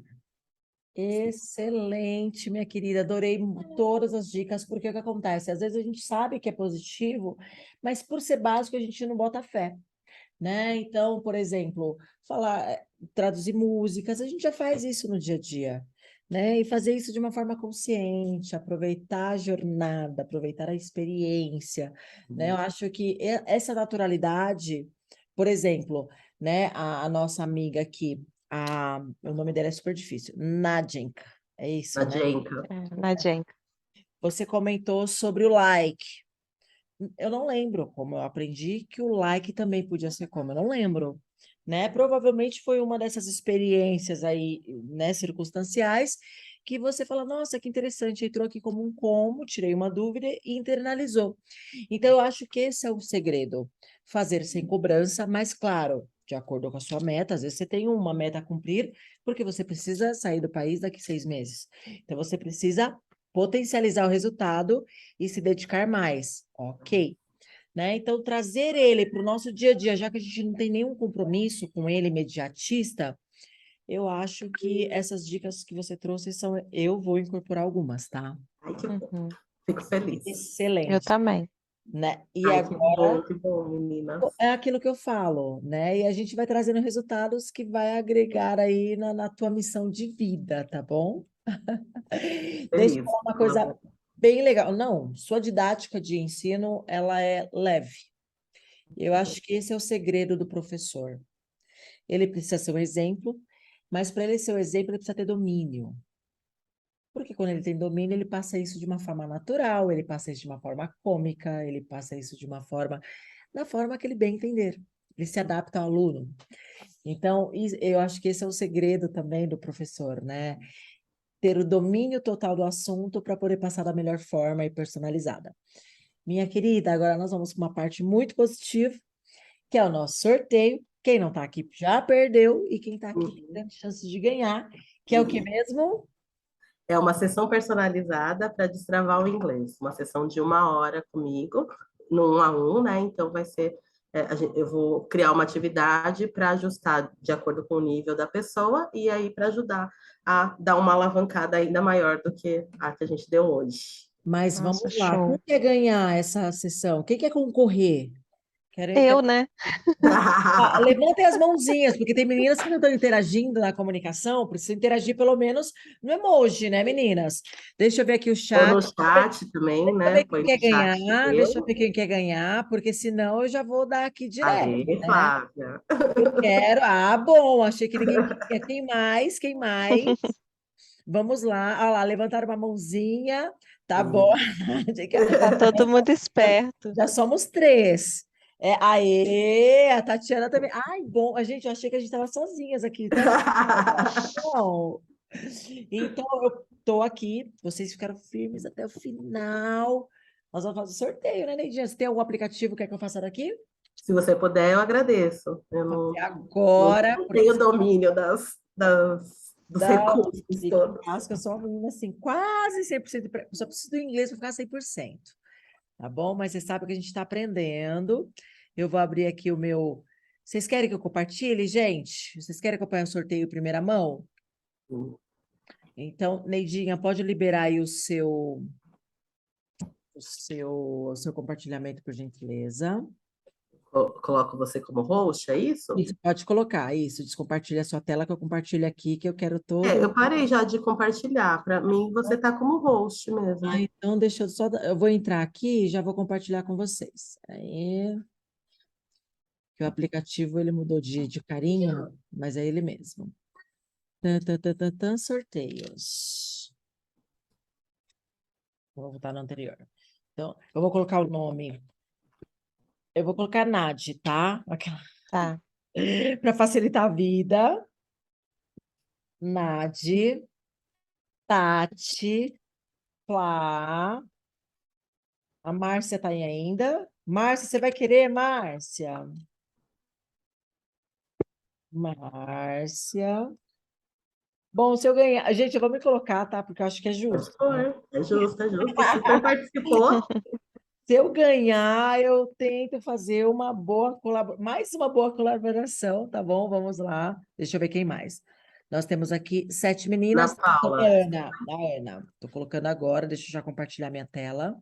Excelente, minha querida. Adorei todas as dicas, porque o que acontece? Às vezes a gente sabe que é positivo, mas por ser básico a gente não bota fé, né? Então, por exemplo, traduzir músicas, a gente já faz isso no dia a dia, né? E fazer isso de uma forma consciente, aproveitar a jornada, aproveitar a experiência, né? Eu acho que essa naturalidade, por exemplo, né? A nossa amiga aqui, o nome dela é super difícil, Nadjenka, é isso, né? Nadjenka. Nadjenka. Você comentou sobre o like. Eu não lembro como eu aprendi que o like também podia ser como, eu não lembro, né? Provavelmente foi uma dessas experiências aí, né, circunstanciais, que você fala, nossa, que interessante, entrou aqui como um como, tirei uma dúvida e internalizou. Então, eu acho que esse é o segredo, fazer sem cobrança, mas claro, de acordo com a sua meta, às vezes você tem uma meta a cumprir, porque você precisa sair do país daqui 6 meses. Então, você precisa potencializar o resultado e se dedicar mais, ok? Né? Então, trazer ele para o nosso dia a dia, já que a gente não tem nenhum compromisso com ele imediatista, eu acho que essas dicas que você trouxe eu vou incorporar algumas, tá? Ai, que bom. Uhum. Fico feliz. Eu Excelente, também. né? E Ai, agora que bom, meninas. é aquilo que eu falo, né? E a gente vai trazendo resultados que vai agregar aí na tua missão de vida, tá bom? Deixa eu Feliz. falar uma coisa bem legal. Não, sua didática de ensino, ela é leve. Eu acho que esse é o segredo do professor. Ele precisa ser um exemplo, mas para ele ser um exemplo, ele precisa ter domínio. Porque quando ele tem domínio, ele passa isso de uma forma natural, ele passa isso de uma forma cômica, ele passa isso de uma forma, da forma que ele bem entender. Ele se adapta ao aluno. Então, eu acho que esse é o segredo também do professor, né? Ter o domínio total do assunto para poder passar da melhor forma e personalizada. Minha querida, agora nós vamos para uma parte muito positiva, que é o nosso sorteio. Quem não está aqui já perdeu, e quem está aqui tem grande chance de ganhar, que é o que mesmo? É uma sessão personalizada para destravar o inglês. Uma sessão de 1 hora comigo, no 1 a 1, né? Então vai ser. Eu vou criar uma atividade para ajustar de acordo com o nível da pessoa e aí para ajudar a dar uma alavancada ainda maior do que a que a gente deu hoje. Mas Nossa, vamos lá, show. quem quer ganhar essa sessão? Quem quer concorrer? Eu, né? Levantem as mãozinhas, porque tem meninas que não estão interagindo na comunicação, precisa interagir pelo menos no emoji, né, meninas? Deixa eu ver aqui o Ou chat. no chat também, Deixa eu né? ver Põe quem quer no chat ganhar, deixa eu ver quem quer ganhar, porque senão eu já vou dar aqui direto, Aê, né? Flávia. Eu quero. Bom, achei que ninguém quer. Quem mais? Quem mais? Vamos lá. Olha lá, levantaram uma mãozinha. Tá bom. Tá todo mundo esperto. Já somos 3. Aê, a Tatiana também. Ai, bom, gente, eu achei que a gente estava sozinhas aqui, tá? Não. Então, eu tô aqui, vocês ficaram firmes até o final. Nós vamos fazer o sorteio, né, Neidinha? Você tem algum aplicativo que quer que eu faça daqui? Se você puder, eu agradeço. Eu Fazer não agora, porque tenho domínio dos não, recursos fica em todos. casa, que eu sou uma menina assim, quase 100%. Eu só preciso do inglês para ficar 100%. Tá bom? Mas você sabe que a gente está aprendendo. Eu vou abrir aqui o meu. Vocês querem que eu compartilhe, gente? Vocês querem acompanhar o sorteio em primeira mão? Então, Neidinha, pode liberar aí o seu o seu compartilhamento, por gentileza. Coloco você como host, é isso? Isso, pode colocar, isso, descompartilha a sua tela que eu compartilho aqui, que eu quero todo. Eu parei já de compartilhar. Para mim, você tá como host mesmo. Então, deixa eu só. Eu vou entrar aqui e já vou compartilhar com vocês. Aí. Que o aplicativo ele mudou de carinha, mas é ele mesmo. Sorteios. Vou voltar no anterior. Então, eu vou colocar o nome. Eu vou colocar Nadi, tá? Tá. Para facilitar a vida. Nadi, Tati, Flá. A Márcia tá aí ainda. Márcia, você vai querer, Márcia? Márcia. Bom, se eu ganhar. Gente, eu vou me colocar, tá? Porque eu acho que é justo. É justo, é justo. Super participou. Se eu ganhar, eu tento fazer uma boa mais uma boa colaboração, tá bom? Vamos lá. Deixa eu ver quem mais. Nós temos aqui 7 meninas. Na Paula. A Ana. Estou colocando agora, deixa eu já compartilhar minha tela.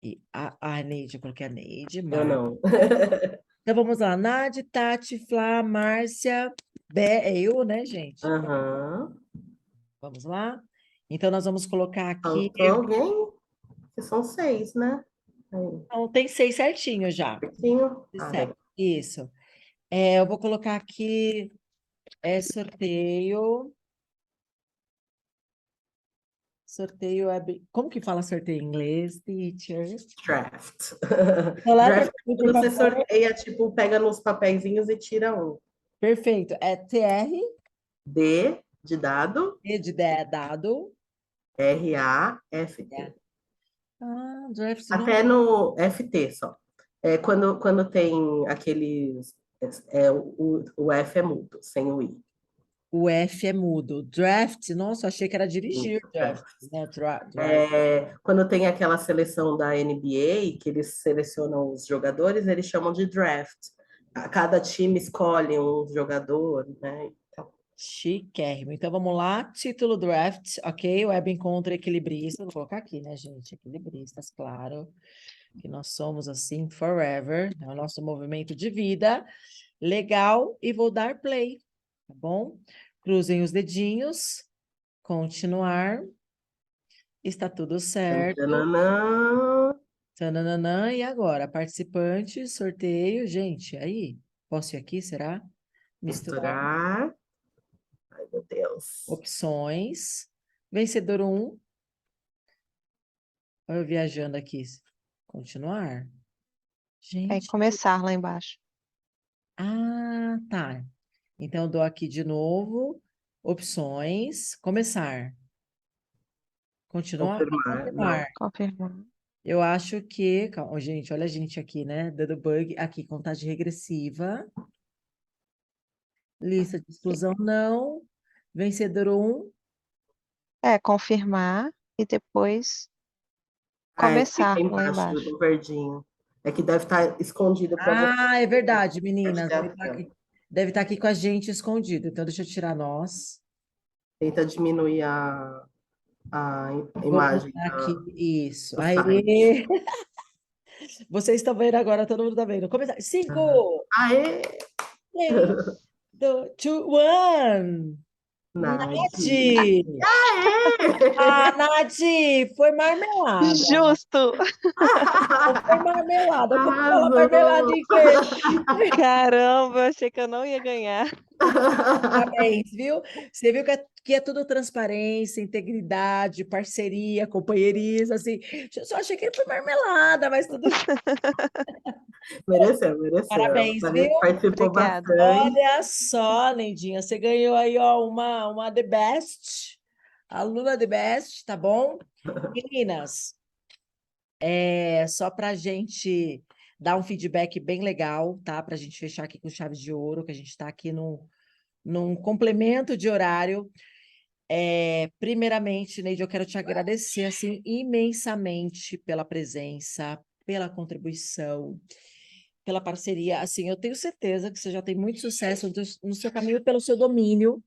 E a Neide, eu coloquei a Neide. Eu não. Então vamos lá. Nadi, Tati, Flá, Márcia, eu, né, gente? Aham. Vamos lá. Então nós vamos colocar aqui. Faltou alguém? Que são 6, né? Aí. Então, tem 6 certinho já. Certinho? Certo. Isso. Eu vou colocar aqui sorteio. Sorteio como que fala sorteio em inglês, teacher? Draft. Draft, Quando você sorteia, tipo, pega nos papeizinhos e tira um. Perfeito. É TR. D de dado. E de dado. RAFT. Draft. Até no FT só. Quando tem aqueles. O F é mudo, sem o I. O F é mudo. Draft, nossa, achei que era dirigir. Draft, né? Quando tem aquela seleção da NBA, que eles selecionam os jogadores, eles chamam de draft. Cada time escolhe um jogador, né? Chiquérrimo. Então, vamos lá. Título draft, ok? Web Encontro Equilibrista. Vou colocar aqui, né, gente? Equilibristas, claro. Que nós somos assim, forever. É o nosso movimento de vida. Legal. E vou dar play, tá bom? Cruzem os dedinhos. Continuar. Está tudo certo. Tananã. E agora? Participante, sorteio. Gente, aí. Posso ir aqui, será? Misturar. Ai, meu Deus. Opções. Vencedor 1. Olha eu viajando aqui. Continuar. Gente. Começar lá embaixo. Tá. Então, eu dou aqui de novo. Opções. Começar. Continuar. Confirmar. Eu acho que... Calma, gente, olha a gente aqui, né? Dando bug. Aqui, contagem regressiva. Lista de exclusão, não. Vencedor 1. Confirmar e depois começar Fica lá embaixo embaixo. do verdinho. É que deve estar escondido para você. É verdade, meninas. Deve estar aqui com a gente escondido. Então, deixa eu tirar nós. Tenta diminuir a imagem. Aqui, isso. do Aí. Vocês estão vendo agora, todo mundo está vendo. Começar. 5, Aê! 3, 2, 1. Nadi! Nadi! Foi marmelada. Justo! Foi marmelada. Como fala marmelada em inglês? Caramba, achei que eu não ia ganhar. Parabéns, viu? Você viu que é tudo transparência, integridade, parceria, companheirismo, assim. Eu só achei que foi marmelada, mas tudo. Mereceu. Parabéns, viu? Participou Obrigada. bastante. Olha só, Neidinha, você ganhou aí, ó, uma The Best, aluna The Best, tá bom? Meninas, só para a gente dar um feedback bem legal, tá? Para a gente fechar aqui com chave de ouro, que a gente está aqui num complemento de horário. Primeiramente, Neide, eu quero te agradecer assim, imensamente pela presença, pela contribuição, pela parceria. Assim, eu tenho certeza que você já tem muito sucesso no seu caminho pelo seu domínio,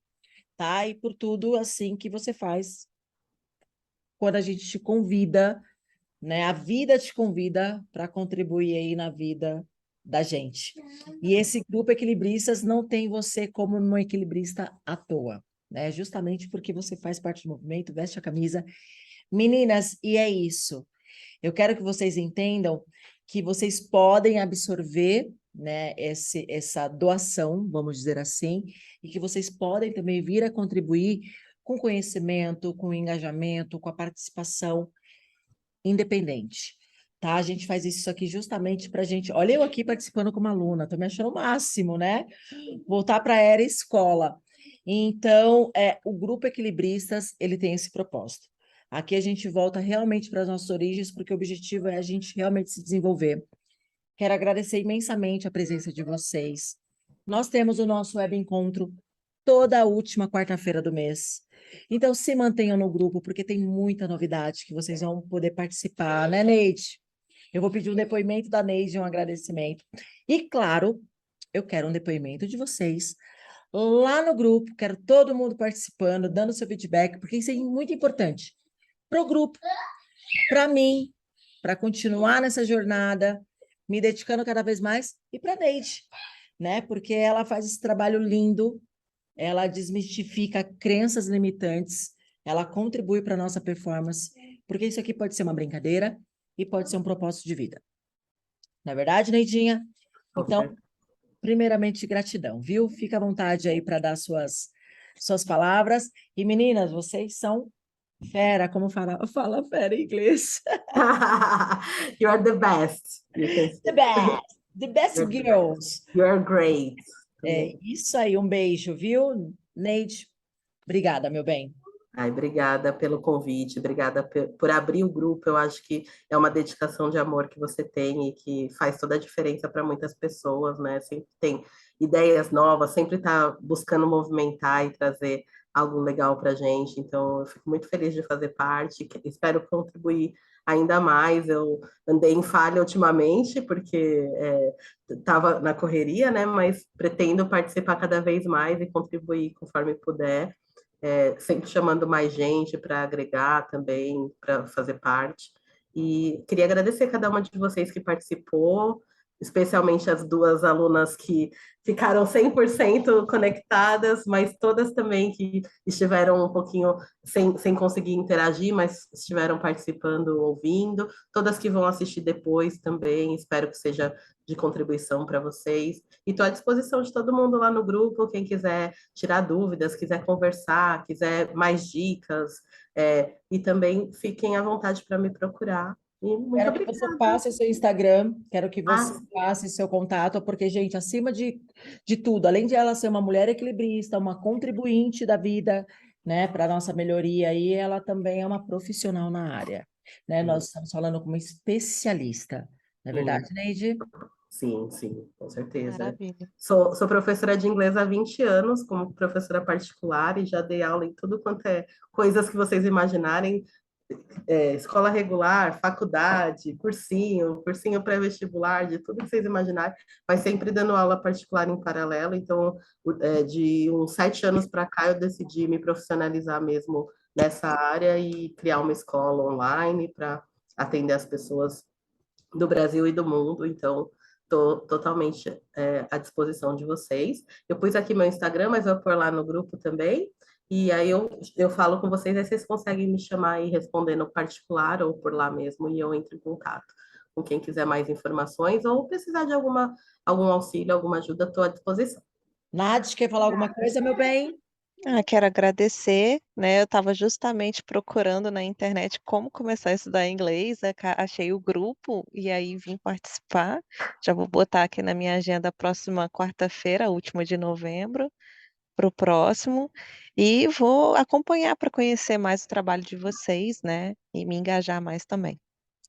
tá? E por tudo assim que você faz quando a gente te convida, né? A vida te convida para contribuir aí na vida da gente. E esse grupo Equilibristas não tem você como um equilibrista à toa, né? Justamente porque você faz parte do movimento, veste a camisa. Meninas, e é isso. Eu quero que vocês entendam que vocês podem absorver, né, essa doação, vamos dizer assim, e que vocês podem também vir a contribuir com conhecimento, com engajamento, com a participação independente. Tá? A gente faz isso aqui justamente para a gente. Olha, eu aqui participando como aluna, estou me achando o máximo, né? Voltar para a era escola. Então, o Grupo Equilibristas, ele tem esse propósito. Aqui a gente volta realmente para as nossas origens, porque o objetivo é a gente realmente se desenvolver. Quero agradecer imensamente a presença de vocês. Nós temos o nosso web encontro toda a última quarta-feira do mês. Então, se mantenham no grupo, porque tem muita novidade que vocês vão poder participar, né, Neide? Eu vou pedir um depoimento da Neide, um agradecimento. E, claro, eu quero um depoimento de vocês lá no grupo, quero todo mundo participando, dando seu feedback, porque isso é muito importante para o grupo, para mim, para continuar nessa jornada, me dedicando cada vez mais, e para a Neide, né? Porque ela faz esse trabalho lindo, ela desmistifica crenças limitantes, ela contribui para a nossa performance, porque isso aqui pode ser uma brincadeira e pode ser um propósito de vida. Não é verdade, Neidinha? Então, primeiramente, gratidão, viu? Fica à vontade aí para dar suas palavras. E, meninas, vocês são fera, como fala fera em inglês. You are the best. You can say. The best girls. You are great. É isso aí, um beijo, viu? Neide, obrigada, meu bem. Ai, obrigada pelo convite, obrigada por abrir o grupo. Eu acho que é uma dedicação de amor que você tem e que faz toda a diferença para muitas pessoas, né? Sempre tem ideias novas, sempre está buscando movimentar e trazer algo legal para a gente. Então, eu fico muito feliz de fazer parte, espero contribuir ainda mais. Eu andei em falha ultimamente, porque estava na correria, né? Mas pretendo participar cada vez mais e contribuir conforme puder. Sempre chamando mais gente para agregar também, para fazer parte. E queria agradecer a cada uma de vocês que participou, especialmente as duas alunas que ficaram 100% conectadas, mas todas também que estiveram um pouquinho sem conseguir interagir, mas estiveram participando, ouvindo, todas que vão assistir depois também, espero que seja de contribuição para vocês. E estou à disposição de todo mundo lá no grupo, quem quiser tirar dúvidas, quiser conversar, quiser mais dicas, e também fiquem à vontade para me procurar. E muito Quero que você passe o seu Instagram, quero que você passe seu contato, porque, gente, acima de tudo, além de ela ser uma mulher equilibrista, uma contribuinte da vida, né, para a nossa melhoria, e ela também é uma profissional na área, né? Nós estamos falando com uma especialista, não é verdade, Neide? Sim, sim, com certeza. Maravilha. Sou professora de inglês há 20 anos, como professora particular, e já dei aula em tudo quanto é coisas que vocês imaginarem, escola regular, faculdade, cursinho pré-vestibular, de tudo que vocês imaginarem, mas sempre dando aula particular em paralelo. Então, de uns 7 anos para cá, eu decidi me profissionalizar mesmo nessa área e criar uma escola online para atender as pessoas do Brasil e do mundo. Então, estou totalmente à disposição de vocês. Eu pus aqui meu Instagram, mas vou pôr lá no grupo também. E aí eu falo com vocês, aí vocês conseguem me chamar e responder no particular ou por lá mesmo, e eu entro em contato com quem quiser mais informações ou precisar de algum auxílio, alguma ajuda, estou à disposição. Nath, quer falar alguma coisa, meu bem? Quero agradecer, né? Eu estava justamente procurando na internet como começar a estudar inglês, né? Achei o grupo e aí vim participar. Já vou botar aqui na minha agenda a próxima quarta-feira, a última de novembro, para o próximo, e vou acompanhar para conhecer mais o trabalho de vocês, né? E me engajar mais também.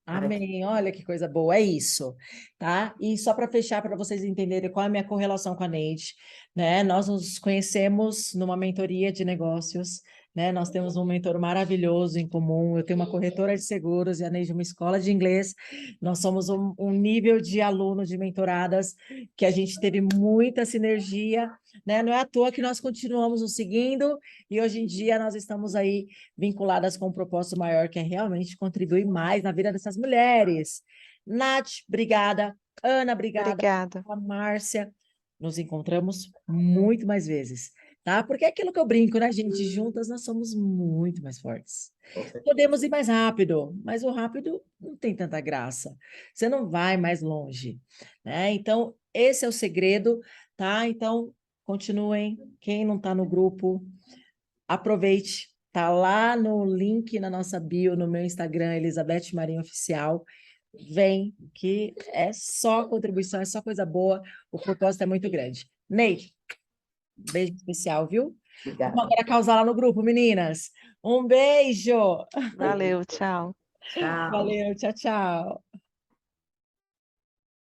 Amém. Olha que coisa boa, é isso, tá? E só para fechar, para vocês entenderem qual é a minha correlação com a Neide, né? Nós nos conhecemos numa mentoria de negócios, né? Nós temos um mentor maravilhoso em comum. Eu tenho uma corretora de seguros e a Neide uma escola de inglês. Nós somos um nível de aluno de mentoradas que a gente teve muita sinergia, né? Não é à toa que nós continuamos nos seguindo e hoje em dia nós estamos aí vinculadas com um propósito maior, que é realmente contribuir mais na vida dessas mulheres. Nath, obrigada. Ana, obrigada. Obrigada. A Márcia. Nos encontramos muito mais vezes, tá? Porque é aquilo que eu brinco, né, gente? Juntas nós somos muito mais fortes. Com certeza. Podemos ir mais rápido, mas o rápido não tem tanta graça. Você não vai mais longe, né? Então, esse é o segredo, tá? Então, continuem. Quem não está no grupo, aproveite. Tá lá no link na nossa bio, no meu Instagram, Elizabeth Marinho Oficial. Vem, que é só contribuição, é só coisa boa. O propósito é muito grande. Neide, beijo especial, viu? Vamos Obrigada. agora causar lá no grupo, meninas. Um beijo. Valeu, tchau. Tchau. Valeu, tchau, tchau.